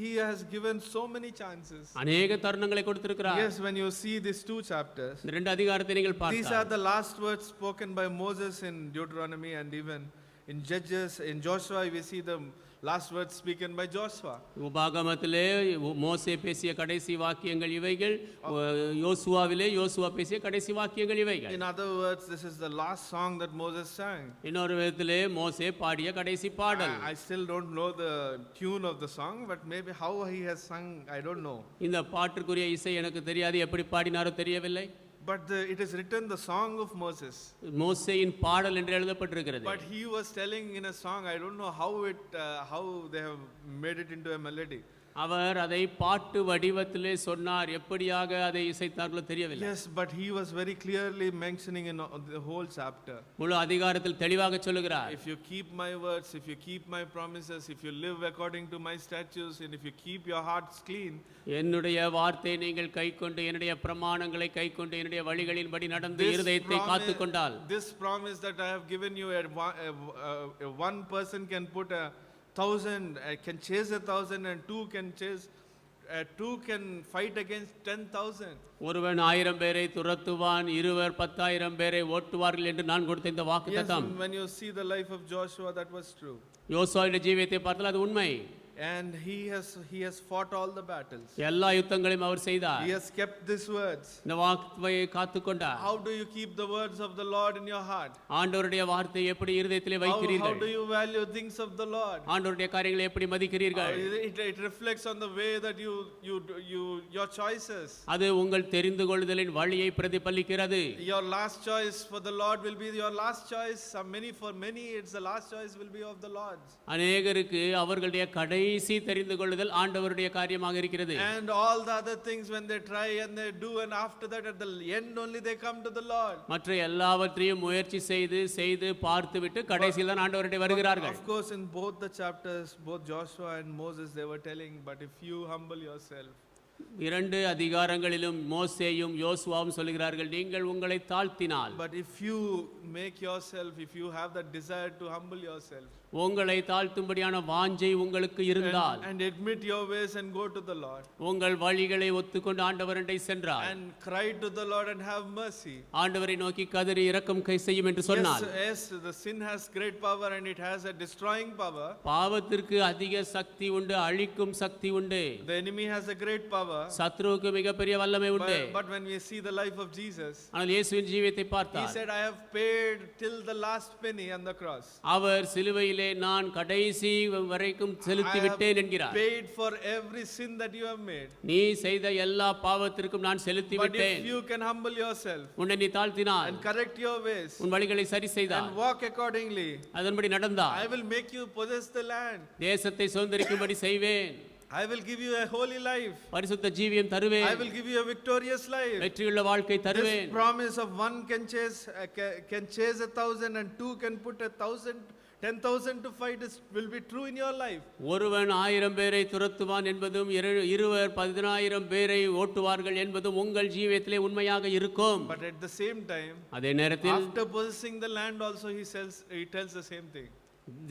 he has given so many chances. அநேக தருணங்களை கொடுத்திருக்கிறார். Yes, when you see these two chapters, இந்த ரெண்டு அதிகாரத்தை நீங்கள் these are பார்த்தால் the last words spoken by Moses in Deuteronomy, and even in Judges, in Joshua we see the last words spoken by Joshua. உபாகமத்திலே மோசே பேசிய கடைசி வாக்கியங்கள் இவைகள், யோசுவாவிலே யோசுவா பேசிய கடைசி வாக்கியங்கள் இவைகள். In other words, this is the last song that Moses sang. இன்னொரு விதத்திலே மோசே பாடிய கடைசி பாடல். I still don't know the tune of the song, but maybe how he has sung, I don't know. இந்த பாட்டுக்குரிய இசை எனக்கு தெரியாது, எப்படி பாடினாரோ தெரியவில்லை. But it is written the song of Moses. மோசேயின் பாடல் என்று எழுதப்பட்டிருக்கிறது. But he was telling in a song, I don't know how they have made it into a melody. அவர் அதை பாட்டு வடிவத்திலே சொன்னார், எப்படியாக அதை இசைத்தார்களோ தெரியவில்லை. Yes, but he was very clearly mentioning in the whole chapter. முழு அதிகாரத்தில் தெளிவாக சொல்லுகிறார். If you keep my words, if you keep my promises, if you live according to my statutes, and if you keep your hearts clean, என்னுடைய வார்த்தை நீங்கள் கைக்கொண்டு, என்னுடைய பிரமாணங்களை கைக்கொண்டு, என்னுடைய வழிகளின்படி நடந்து this இருதயத்தை காத்துக்கொண்டால், this promise that I have given you, one person can put 1,000, can chase 1,000, and two can fight against 10,000. ஒருவன் 1000 பேரை துரத்துவான், இருவர் 10,000 பேரை ஓட்டுவார்கள் என்று நான் கொடுத்த இந்த Yes, வாக்குத்தத்தம். when you see the life of Joshua, that was true. யோசுவாவுடைய ஜீவியத்தை பார்த்தால் அது உண்மை. and he has fought all the battles. எல்லா யுத்தங்களையும் அவர் செய்தார். He has kept these words. இந்த வார்த்தையை காத்துக்கொண்டார். How do you keep the words of the Lord in your heart? ஆண்டவருடைய வார்த்தையை எப்படி இருதயத்திலே How வைக்கிறீர்கள்? do you value things of the Lord? ஆண்டவருடைய காரியங்களை எப்படி மதிக்கிறீர்கள்? It reflects on the way that your choices. அது உங்கள் தெரிந்து கொள்ளுதலின் வழியை பிரதிபலிக்கிறது. Your last choice for the Lord will be your last choice. For many it's the last choice will be of the Lord's. அநேகருக்கு அவர்களுடைய கடைசி தெரிந்து கொள்ளுதல் ஆண்டவருடைய காரியமாக இருக்கிறது. And all the other things when they try and they do, and after that at the end only they come to the Lord. மற்ற எல்லாவற்றையும் முயற்சி செய்து பார்த்துவிட்டு கடைசியில் தான் ஆண்டவருடைய வருகிறார்கள். Of course in both the chapters, both Joshua and Moses, they were telling, but if you humble yourself. இரண்டு அதிகாரங்களிலும் மோசேயும் யோசுவாவும் சொல்கிறார்கள், நீங்கள் உங்களை தாழ்த்தினால். But if you make yourself, if you have that desire to humble yourself, உங்களை தாழ்த்தும்படியான வாஞ்சை உங்களுக்கு இருந்தால், and admit your ways and go to the Lord, உங்கள் வழிகளை ஒத்துக்கொண்டு ஆண்டவரண்டை சென்றார், and cry to the Lord and have mercy. ஆண்டவரை நோக்கி கதறி இரக்கம் செய்யும் என்று சொன்னார். Yes, the sin has great power and it has a destroying power. பாவத்திற்கு அதிக சக்தி உண்டு, அழிக்கும் சக்தி உண்டு. The enemy has a great power. சத்ருவுக்கு மிகப்பெரிய வல்லமை உண்டு. But when we see the life of Jesus, ஆனால் இயேசுவின் ஜீவியத்தை he பார்த்தால், said, I have paid till the last penny on the cross. அவர் சிலுவையிலே நான் கடைசி வரைக்கும் செலுத்தி விட்டேன் என்கிறார். Paid for every sin that you have made. நீ செய்த எல்லா பாவத்திற்கும் நான் செலுத்தி But விட்டேன். if you can humble yourself உன்னை நீ தாழ்த்தினால், and correct your ways, உன் வழிகளை சரி செய்தால், and walk accordingly, அதன்படி நடந்தால், I will make you possess the land. தேசத்தை சுதந்தரிக்கும்படி செய்வேன். I will give you a holy life. பரிசுத்த ஜீவியம் தருவேன். I will give you a victorious life. வெற்றியுள்ள வாழ்க்கை This தருவேன். promise of one can chase 1,000 and two can put 10,000 to fight will be true in your life. ஒருவன் 1000 பேரை துரத்துவான் என்பதும் இருவர் 10,000 பேரை ஓட்டுவார்கள் என்பதும் உங்கள் ஜீவியத்திலே உண்மையாக இருக்கும். But at the same time, அதே நேரத்தில் after possessing the land also he tells the same thing.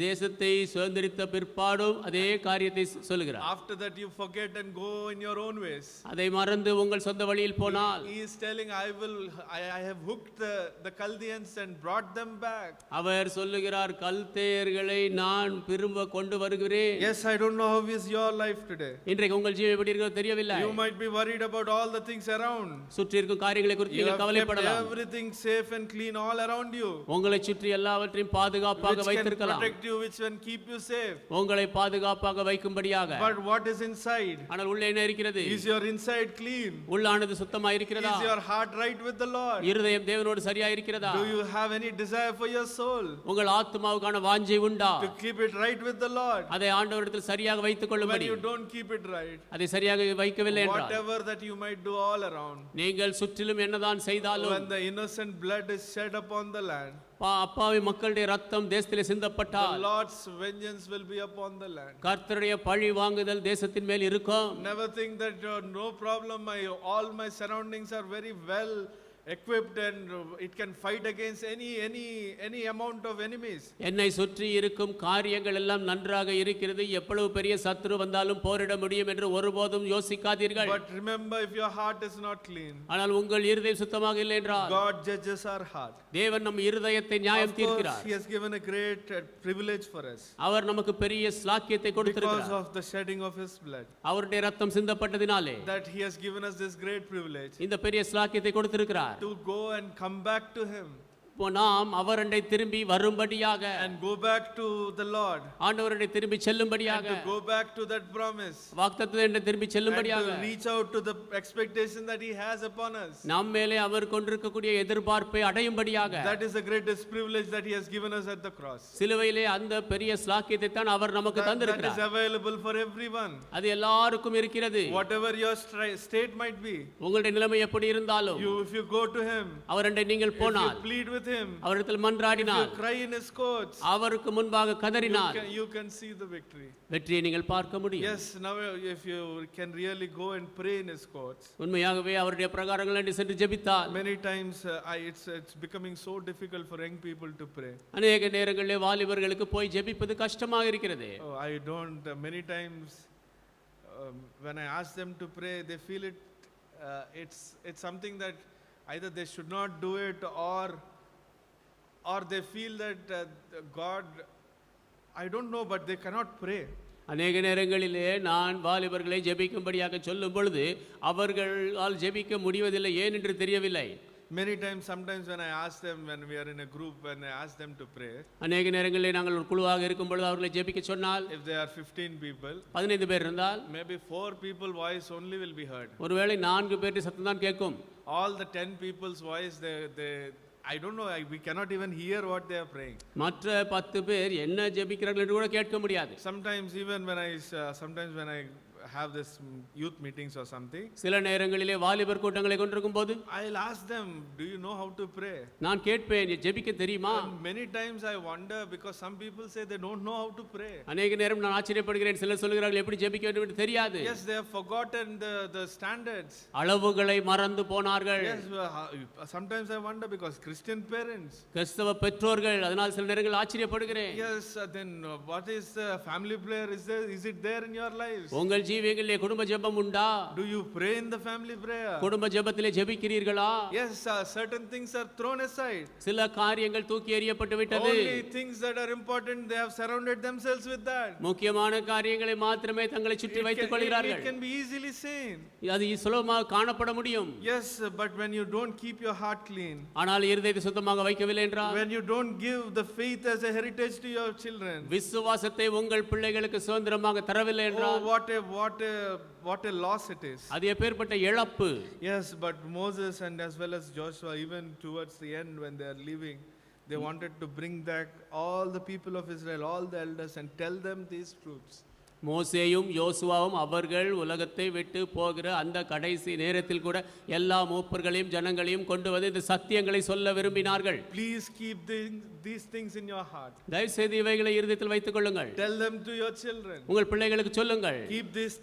தேசத்தை சுதந்திரித்த பிற்பாடும் அதே காரியத்தை சொல்லுகிறார். After that you forget and go in your own ways. அதை மறந்து உங்கள் சொந்த வழியில் போனால், He is telling, I have hooked the Chaldeans and brought them back. அவர் சொல்லுகிறார், கல்தேயர்களை நான் திரும்ப கொண்டு வருகிறேன். Yes, I don't know how is your life today. இன்றைக்கு உங்கள் ஜீவன் எப்படி இருக்கிறது தெரியவில்லை. You might be worried about all the things around. சுற்றி இருக்கும் காரியங்களை குறித்து You நீங்கள் have kept கவலைப்படலாம். everything safe and clean all around you. உங்களை சுற்றி எல்லாவற்றையும் பாதுகாப்பாக Which can வைத்திருக்கலாம். protect you, which can keep you safe. உங்களை பாதுகாப்பாக வைக்கும்படியாக. But what is inside? ஆனால் உள்ளே என்ன இருக்கிறது? Is your inside clean? உள்ளானது சுத்தமாக இருக்கிறதா? Is your heart right with the Lord? இருதயம் தேவனோடு சரியா இருக்கிறதா? Do you have any desire for your soul? உங்கள் ஆத்துமாவுக்கான வாஞ்சை உண்டா? To keep it right with the Lord. அதை ஆண்டவரிடத்தில் சரியாக வைத்துக் When கொள்ளும்படி. you don't keep it right, அதை சரியாக வைக்கவில்லை என்றால், whatever that you might do all around, நீங்கள் சுற்றிலும் என்னதான் செய்தாலும், when the innocent blood is shed upon the land, அப்பாவி மக்களுடைய ரத்தம் தேசத்திலே the சிந்தப்பட்டால், Lord's vengeance will be upon the land. கர்த்தருடைய பழி வாங்குதல் தேசத்தின் மேல் இருக்கும். Never think that no problem, all my surroundings are very well equipped and it can fight against any amount of enemies. என்னை சுற்றி இருக்கும் காரியங்கள் எல்லாம் நன்றாக இருக்கிறது, எவ்வளவு பெரிய சத்துரு வந்தாலும் போரிட முடியும் என்று ஒருபோதும் யோசிக்காதீர்கள். But remember, if your heart is not clean, ஆனால் உங்கள் இருதயம் சுத்தமாக இல்லை என்றால், God judges our heart. தேவன் நம் இருதயத்தை நியாயம் Of course, தீர்க்கிறார். He has given a great privilege for us அவர் நமக்கு பெரிய ஸ்லாக்கியத்தை because கொடுத்திருக்கிறார். of the shedding of His blood. அவருடைய ரத்தம் சிந்தப்பட்டதினாலே That He has given us this great privilege இந்த பெரிய ஸ்லாக்கியத்தை கொடுத்திருக்கிறார். to go and come back to Him நாம் அவரண்டை திரும்பி வரும்படியாக, and go back to the Lord, ஆண்டவரண்டை திரும்பி and செல்லும்படியாக, to go back to that promise, வாக்குத்தத்தத்தை திரும்பி and செல்லும்படியாக, to reach out to the expectation that He has upon us. நம் மேலே அவர் கொண்டிருக்கக்கூடிய எதிர்பார்ப்பை அடையும்படியாக, That is the greatest privilege that He has given us at the cross. சிலுவையிலே அந்த பெரிய ஸ்லாக்கியத்தை தான் அவர் நமக்கு That is தந்திருக்கிறார். available for everyone. அது எல்லாருக்கும் இருக்கிறது. Whatever your state might be, உங்களுடைய நிலைமை எப்படி இருந்தாலும், if you go to Him, அவரண்டை நீங்கள் if you போனால், plead with Him, அவரிடத்தில் if மன்றாடினால், you cry in His courts, அவருக்கு முன்பாக கதறினால், you can see the victory. வெற்றியை நீங்கள் பார்க்க முடியும். Yes, now if you can really go and pray in His courts, உண்மையாகவே அவருடைய பிரகாரங்கள் சென்று ஜெபித்தால், many times it's becoming so difficult for young people to pray. அநேக நேரங்களிலே வாலிபர்களுக்கு போய் ஜெபிப்பது கஷ்டமாக இருக்கிறது. Oh, I don't. Many times when I ask them to pray, they feel it. It's something that either they should not do it or they feel that God, I don't know, but they cannot pray. அநேக நேரங்களிலே நான் வாலிபர்களை ஜெபிக்கும்படியாக சொல்லும் பொழுது அவர்களால் ஜெபிக்க முடிவதில்லை, ஏன் என்று தெரியவில்லை. Many times, sometimes when I ask them, when we are in a group, when I ask them to pray, அநேக நேரங்களிலே நாங்கள் ஒரு குழுவாக இருக்கும் பொழுது அவர்களை ஜெபிக்க சொன்னால், if there are 15 people, 15 பேர் இருந்தால் maybe 4 people voice only will be heard. ஒருவேளை 4 பேருடைய சத்தம் தான் கேட்கும். All the 10 people's voice, I don't know, we cannot even hear what they are praying. மற்ற 10 பேர் என்ன ஜெபிக்கிறார்கள் என்று கூட கேட்க முடியாது. Sometimes even when I have this youth meetings or something, சில நேரங்களிலே வாலிபர் கூட்டங்களை கொண்டிருக்கும் போது I'll ask them, do you know how to pray? நான் கேட்பேன், ஜெபிக்க தெரியுமா? And many times I wonder, because some people say they don't know how to pray. அநேக நேரம் நான் ஆச்சரியப்படுகிறேன், சிலர் சொல்கிறார்கள் எப்படி ஜெபிக்க வேண்டும் என்று தெரியாது. Yes, they have forgotten the standards. அளவுகளை மறந்து போனார்கள். Yes, sometimes I wonder, because Christian parents. கிறிஸ்தவ பெற்றோர்கள், அதனால் சில நேரங்கள் ஆச்சரியப்படுகிறேன். Yes, then what is family prayer? Is it there in your lives? உங்கள் ஜீவியங்களிலே குடும்ப ஜெபம் உண்டா? Do you pray in the family prayer? குடும்ப ஜெபத்திலே ஜெபிக்கிறீர்களா? Yes, certain things are thrown aside. சில காரியங்கள் தூக்கி எறியப்பட்டு விட்டது. Only things that are important, they have surrounded themselves with that. முக்கியமான காரியங்களை மாத்திரமே தங்களை சுற்றி வைத்துக் கொள்கிறார்கள். It can be easily seen. அது சுலபமாக காணப்பட முடியும். Yes, but when you don't keep your heart clean, ஆனால் இருதயத்தை சுத்தமாக வைக்கவில்லை என்றால், when you don't give the faith as a heritage to your children, விசுவாசத்தை உங்கள் பிள்ளைகளுக்கு சுதந்திரமாக தரவில்லை என்றால், what a loss it is. அது எப்பேற்பட்ட இழப்பு. Yes, but Moses and as well as Joshua, even towards the end when they are leaving, they wanted to bring back all the people of Israel, all the elders, and tell them these truths. மோசேயும் யோசுவாவும் அவர்கள் உலகத்தை விட்டு போகிற அந்த கடைசி நேரத்தில் கூட எல்லா மூப்பர்களையும் ஜனங்களையும் கொண்டு வந்து இந்த சத்தியங்களை சொல்ல விரும்பினார்கள். Please keep these things in your heart. தயவு செய்து இவைகளை இருதயத்தில் வைத்துக் கொள்ளுங்கள். Tell them to your children. உங்கள் பிள்ளைகளுக்கு சொல்லுங்கள். Keep these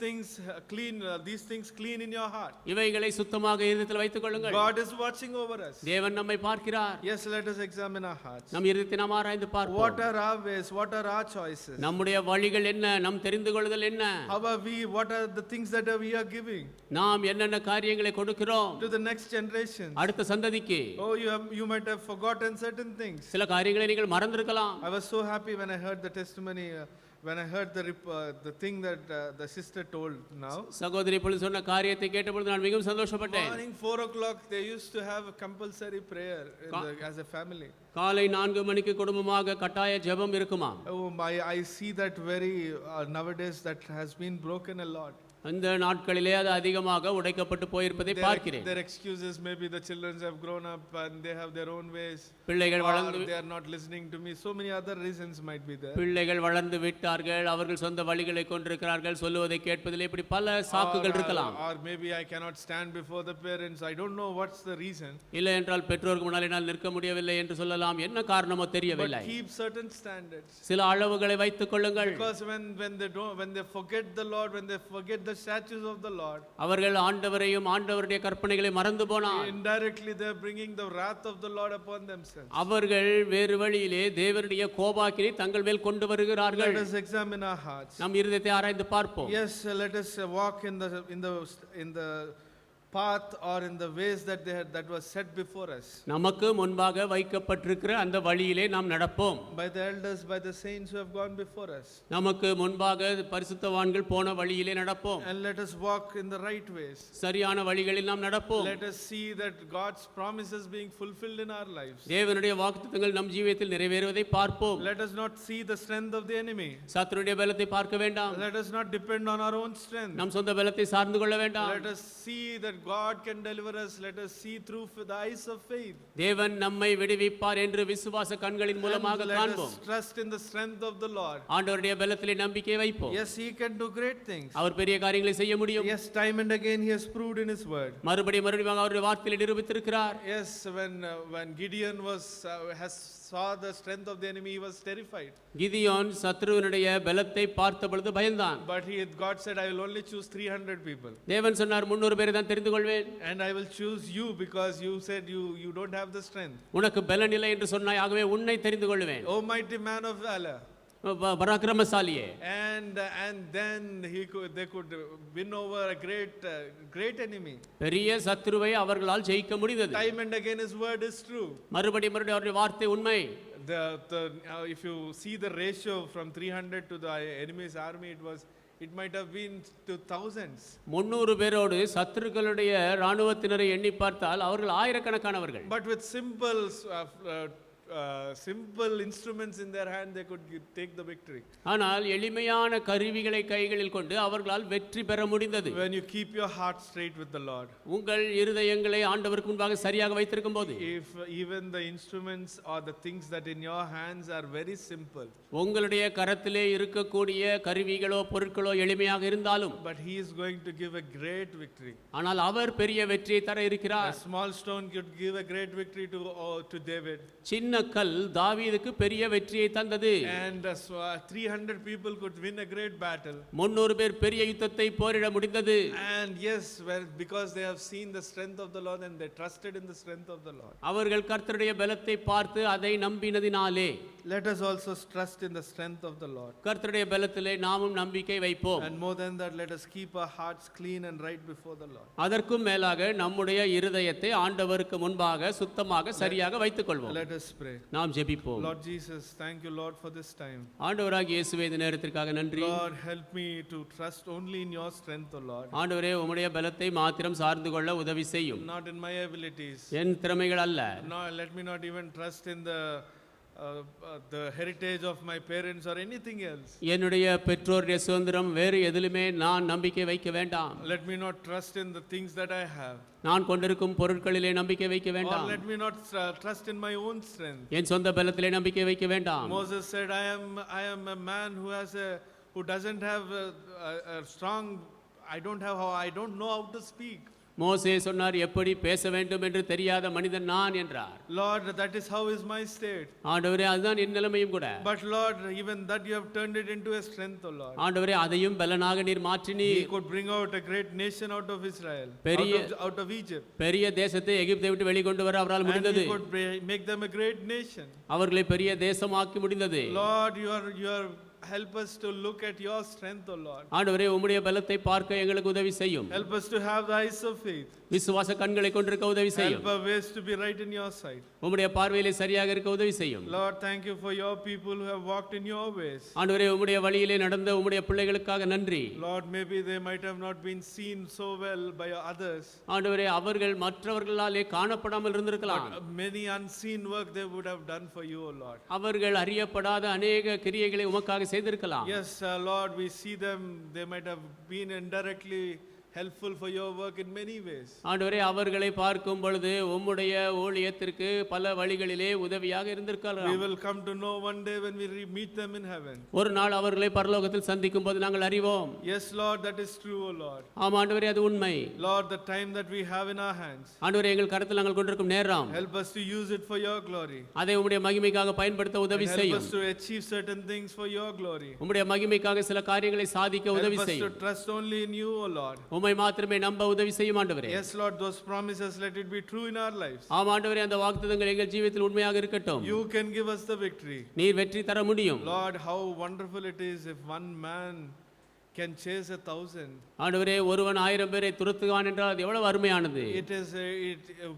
things clean in your heart. இவைகளை சுத்தமாக இருதயத்தில் வைத்துக் கொள்ளுங்கள். God is watching over us. தேவன் நம்மை பார்க்கிறார். Yes, let us examine our hearts. நம் இருதயத்தை நாம் ஆராய்ந்து பார்ப்போம். What are our ways? What are our choices? நம்முடைய வழிகள் என்ன? நம் தெரிந்து கொள்ளுதல் என்ன? How are we? What are the things that we are giving? நாம் என்னென்ன காரியங்களை கொடுக்கிறோம் to the next generation? அடுத்த சந்ததிக்கு. Oh, you might have forgotten certain things. சில காரியங்களை நீங்கள் மறந்திருக்கலாம். I was so happy when I heard the testimony, when I heard the thing that the sister told now. சகோதரி பொழுது சொன்ன காரியத்தை கேட்டபொழுது நான் மிகவும் சந்தோஷப்பட்டேன். Morning 4 o'clock they used to have a compulsory prayer as a family. காலை 4 மணிக்கு குடும்பமாக கட்டாய ஜெபம் இருக்குமா? Oh, I see that very nowadays that has been broken a lot. அந்த நாட்களிலே அது அதிகமாக உடைக்கப்பட்டு போயிருப்பதை பார்க்கிறேன். Their excuses, maybe the children have grown up and they have their own ways. பிள்ளைகள் வளர்ந்து they are not listening to me. So many other reasons might be there. பிள்ளைகள் வளர்ந்து விட்டார்கள், அவர்கள் சொந்த வழிகளை கொண்டிருக்கிறார்கள், சொல்லுவதை கேட்பதிலே இப்படி பல சாக்குகள் இருக்கலாம். Or maybe I cannot stand before the parents. I don't know what's the reason. இல்லை என்றால் பெற்றோருக்கு முன்னால் என்னால் நிற்க முடியவில்லை என்று சொல்லலாம். என்ன காரணமோ தெரியவில்லை. But keep certain standards. சில அளவுகளை வைத்துக் கொள்ளுங்கள். Because when they forget the Lord, when they forget the statutes of the Lord, அவர்கள் ஆண்டவரையும் ஆண்டவருடைய கற்பனைகளை மறந்து போனார். indirectly they are bringing the wrath of the Lord upon themselves. அவர்கள் வேறு வழியிலே தேவனுடைய கோபாக்கினை தங்கள் மேல் கொண்டு வருகிறார்கள். Let us examine our hearts. நம் இருதயத்தை ஆராய்ந்து பார்ப்போம். Yes, let us walk in the path or in the ways that was set before us. நமக்கு முன்பாக வைக்கப்பட்டிருக்கிற அந்த வழியிலே நாம் நடப்போம். By the elders, by the saints who have gone before us. நமக்கு முன்பாக பரிசுத்தவான்கள் போன வழியிலே நடப்போம். And let us walk in the right ways. சரியான வழிகளில் நாம் நடப்போம். Let us see that God's promises being fulfilled in our lives. தேவனுடைய வாக்குத்தத்தங்கள் நம் ஜீவியத்தில் நிறைவேறுவதை பார்ப்போம். Let us not see the strength of the enemy. சத்துருடைய பலத்தை பார்க்க வேண்டாம். Let us not depend on our own strength. நம் சொந்த பலத்தை சார்ந்து கொள்ள வேண்டாம். Let us see that God can deliver us. Let us see through the eyes of faith. தேவன் நம்மை விடுவிப்பார் என்று விசுவாச கண்களின் மூலமாக காண்போம். Let us trust in the strength of the Lord. ஆண்டவருடைய பலத்திலே நம்பிக்கை வைப்போம். Yes, he can do great things. அவர் பெரிய காரியங்களை செய்ய முடியும். Yes, time and again he has proved in his word. மறுபடியும் அவருடைய வார்த்தையிலே நிரூபித்திருக்கிறார். Yes, when Gideon saw the strength of the enemy, he was terrified. Gideon சத்ருவினுடைய பலத்தை பார்த்த பொழுது பயந்தான். But God said, I will only choose 300 people. தேவன் சொன்னார் 300 பேரை தான் தெரிந்து கொள்வேன். And I will choose you because you said you don't have the strength. உனக்கு பலன் இல்லை என்று சொன்னாய், ஆகவே உன்னை தெரிந்து கொள்வேன். O mighty man of valor. பராக்கிரமசாலியே. And then they could win over a great enemy. பெரிய சத்ருவை அவர்களால் ஜெயிக்க முடிந்தது. Time and again his word is true. மறுபடியும் அவருடைய வார்த்தை உண்மை. If you see the ratio from 300 to the enemy's army, it might have been to thousands. 300 பேரோடு சத்துருக்களுடைய இராணுவத்தினரை எண்ணி பார்த்தால் அவர்கள் ஆயிரக்கணக்கானவர்கள். But with simple instruments in their hand, they could take the victory. ஆனால் எளிமையான கருவிகளை கைகளில் கொண்டு அவர்களால் வெற்றி பெற முடிந்தது. When you keep your heart straight with the Lord. உங்கள் இருதயங்களை ஆண்டவருக்கு முன்பாக சரியாக வைத்திருக்கும் போது, If even the instruments or the things that in your hands are very simple, உங்களுடைய கரத்திலே இருக்கக்கூடிய கருவிகளோ பொருட்களோ எளிமையாக இருந்தாலும், but he is going to give a great victory. ஆனால் அவர் பெரிய வெற்றியை தர A இருக்கிறார். small stone could give a great victory to David. சின்ன கல் தாவீதுக்கு பெரிய வெற்றியை தந்தது. And 300 people could win a great battle. 300 பேர் பெரிய யுத்தத்தை போரிட முடிந்தது. And yes, because they have seen the strength of the Lord and they trusted in the strength of the Lord. அவர்கள் கர்த்தருடைய பலத்தை பார்த்து அதை நம்பினதினாலே, Let us also trust in the strength of the Lord. கர்த்தருடைய பலத்திலே நாமும் நம்பிக்கை வைப்போம். And more than that, let us keep our hearts clean and right before the Lord. அதற்கும் மேலாக நம்முடைய இருதயத்தை ஆண்டவருக்கு முன்பாக சுத்தமாக சரியாக வைத்துக் கொள்வோம். Let us pray. நாம் ஜெபிப்போம். Lord Jesus, thank you, Lord, for this time. ஆண்டவராகிய இயேசுவே, இந்த நேரத்திற்காக நன்றி. Lord, help me to trust only in your strength, O Lord. ஆண்டவரே, உம்முடைய பலத்தை மாத்திரம் சார்ந்து கொள்ள உதவி செய்யும். Not in my abilities. என் திறமைகள் அல்ல. No, let me not even trust in the heritage of my parents or anything else. என்னுடைய பெற்றோருடைய சுதந்திரம் வேறு எதிலுமே நான் நம்பிக்கை வைக்க வேண்டாம். Let me not trust in the things that I have. நான் கொண்டிருக்கும் பொருட்களிலே நம்பிக்கை வைக்க Or வேண்டாம். let me not trust in my own strength. என் சொந்த பலத்திலே நம்பிக்கை வைக்க வேண்டாம். Moses said, I am a man who doesn't have a strong, I don't know how to speak. மோசே சொன்னார், எப்படி பேச வேண்டும் என்று தெரியாத மனிதன் நான் என்றார். Lord, that is how is my state. ஆண்டவரே, அதுதான் என் நிலைமையும் கூட. But Lord, even that you have turned it into a strength, O Lord. ஆண்டவரே, அதையும் பலனாக நீர் மாற்றினீர். He could bring out a great nation out of Israel, out of Egypt. பெரிய தேசத்தை எகிப்தை விட்டு வெளிக்கொண்டு வர அவரால் And முடிந்தது. he could make them a great nation. அவர்களை பெரிய தேசமாக்கி முடிந்தது. Lord, you are help us to look at your strength, O Lord. ஆண்டவரே, உம்முடைய பலத்தை பார்க்க எங்களுக்கு உதவி செய்யும். Help us to have the eyes of faith. விசுவாச கண்களை கொண்டிருக்க உதவி செய்யும். Help our ways to be right in your sight. உம்முடைய பார்வையிலே சரியாக இருக்க உதவி செய்யும். Lord, thank you for your people who have walked in your ways. ஆண்டவரே, உம்முடைய வழியிலே நடந்த உம்முடைய பிள்ளைகளுக்காக நன்றி. Lord, maybe they might have not been seen so well by others. ஆண்டவரே, அவர்கள் மற்றவர்களாலே காணப்படாமல் இருந்திருக்கலாம். But many unseen work they would have done for you, O Lord. அவர்கள் அறியப்படாத அநேக கிரியைகளை உமக்காக செய்திருக்கலாம். Yes, Lord, we see them. They might have been indirectly helpful for your work in many ways. ஆண்டவரே, அவர்களை பார்க்கும் பொழுது உம்முடைய ஊழியத்திற்கு பல வழிகளிலே உதவியாக இருந்திருக்கலாம். We will come to know one day when we meet them in heaven. ஒரு நாள் அவர்களை பரலோகத்தில் சந்திக்கும் போது நாங்கள் அறிவோம். Yes, Lord, that is true, O Lord. ஆமா ஆண்டவரே, அது உண்மை. Lord, the time that we have in our hands, ஆண்டவரே, எங்கள் கரத்தில் நாங்கள் கொண்டிருக்கும் நேரம், help us to use it for your glory. அதை உம்முடைய மகிமைக்காக பயன்படுத்த உதவி Help செய்யும். us to achieve certain things for your glory. உம்முடைய மகிமைக்காக சில காரியங்களை சாதிக்க உதவி Help us to செய்யும். trust only in you, O Lord. உம்மை மாத்திரமே நம்ப உதவி செய்யும் ஆண்டவரே. Yes, Lord, those promises, let it be true in our lives. ஆமா ஆண்டவரே, அந்த வாக்குத்தத்தங்கள் எங்கள் ஜீவிதத்தில் உண்மையாக இருக்கட்டும். You can give us the victory. நீர் வெற்றி தர முடியும். Lord, how wonderful it is if one man can chase 1,000. ஆண்டவரே, ஒருவன் 1000 பேரை துரத்துவான் என்றால் அது எவ்வளவு அருமையானது.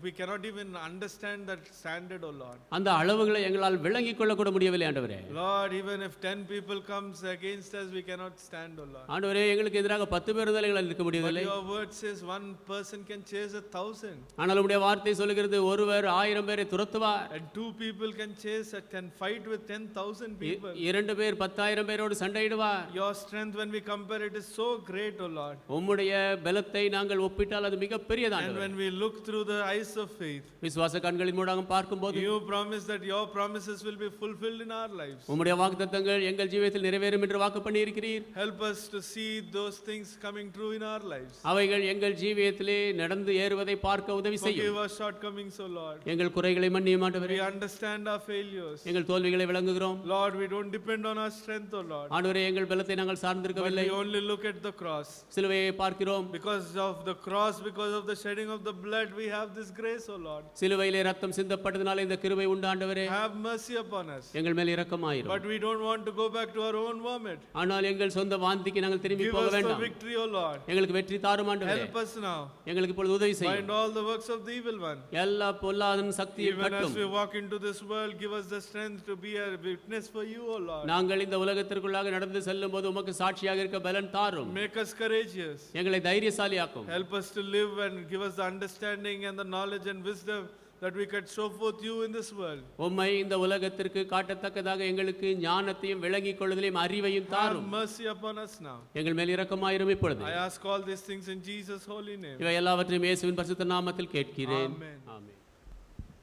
We cannot even understand that standard, O Lord. அந்த அளவுகளை எங்களால் விளங்கிக் கொள்ள கூட முடியவில்லை ஆண்டவரே. Lord, even if 10 people comes against us, we cannot stand, O Lord. ஆண்டவரே, எங்களுக்கு எதிராக 10 பேர் இருந்தால் எங்களால் இருக்க But முடியவில்லை. your word says one person can chase 1,000. ஆனால் உம்முடைய வார்த்தை சொல்கிறது, ஒருவர் 1000 பேரை துரத்துவார். And 2 people can fight with 10,000 people. 2 பேர் 10,000 பேரோடு சண்டையிடுவார். Your strength, when we compare it, is so great, O Lord. உம்முடைய பலத்தை நாங்கள் ஒப்பிட்டால் அது மிக பெரியதானது. And when we look through the eyes of faith, விசுவாச கண்களின் மூலமாக பார்க்கும்போது, you promise that your promises will be fulfilled in our lives. உம்முடைய வாக்குத்தத்தங்கள் எங்கள் ஜீவியத்தில் நிறைவேறும் என்று வாக்கு பண்ணி இருக்கிறீர். Help us to see those things coming true in our lives. அவைகள் எங்கள் ஜீவியத்திலே நடந்து ஏறுவதை பார்க்க உதவி Forgive செய்யும். our shortcomings, O Lord. எங்கள் குறைகளை மன்னியும் ஆண்டவரே. We understand our failures. எங்கள் தோல்விகளை விளங்குகிறோம். Lord, we don't depend on our strength, O Lord. ஆண்டவரே, எங்கள் பலத்தை நாங்கள் சார்ந்திருக்கவில்லை. But we only look at the cross. சிலுவையை பார்க்கிறோம். Because of the cross, because of the shedding of the blood, we have this grace, O Lord. சிலுவையிலே ரத்தம் சிந்தப்பட்டதனால இந்த கிருபை உண்டு ஆண்டவரே. Have mercy upon us. எங்கள் மேல் இரக்கமாயிரும். But we don't want to go back to our own vomit. ஆனால் எங்கள் சொந்த வாந்திக்கு நாங்கள் திரும்பி Give போக us the வேண்டாம். victory, O Lord. எங்களுக்கு வெற்றி தாரும் ஆண்டவரே. Help us now. எங்களுக்கு இப்பொழுது உதவி செய்யும். Bind all the works of the evil one. எல்லா பொல்லாதன் சக்தியை Even as கட்டும். we walk into this world, give us the strength to be a witness for you, O Lord. நாங்கள் இந்த உலகத்திற்குள்ளாக நடந்து செல்லும்போது உமக்கு சாட்சியாக இருக்க பலன் தாரும். Make us courageous. எங்களை தைரியசாலியாக்கும். Help us to live and give us the understanding and the knowledge and wisdom that we could show forth you in this world. உம்மை இந்த உலகத்திற்கு காட்டத்தக்கதாக எங்களுக்கு ஞானத்தையும் விளங்கிக் கொள்ளுதலையும் அறிவையும் Have தாரும். mercy upon us now. எங்கள் மேல் இரக்கமாயிரும் இப்பொழுது. I ask all these things in Jesus' holy name. இவை எல்லாவற்றையும் இயேசுவின் பரிசுத்த நாமத்தில் கேட்கிறேன். Amen. Amen.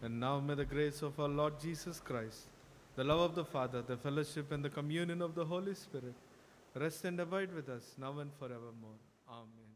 And now may the grace of our Lord Jesus Christ, the love of the Father, the fellowship and the communion of the Holy Spirit rest and abide with us now and forevermore. Amen.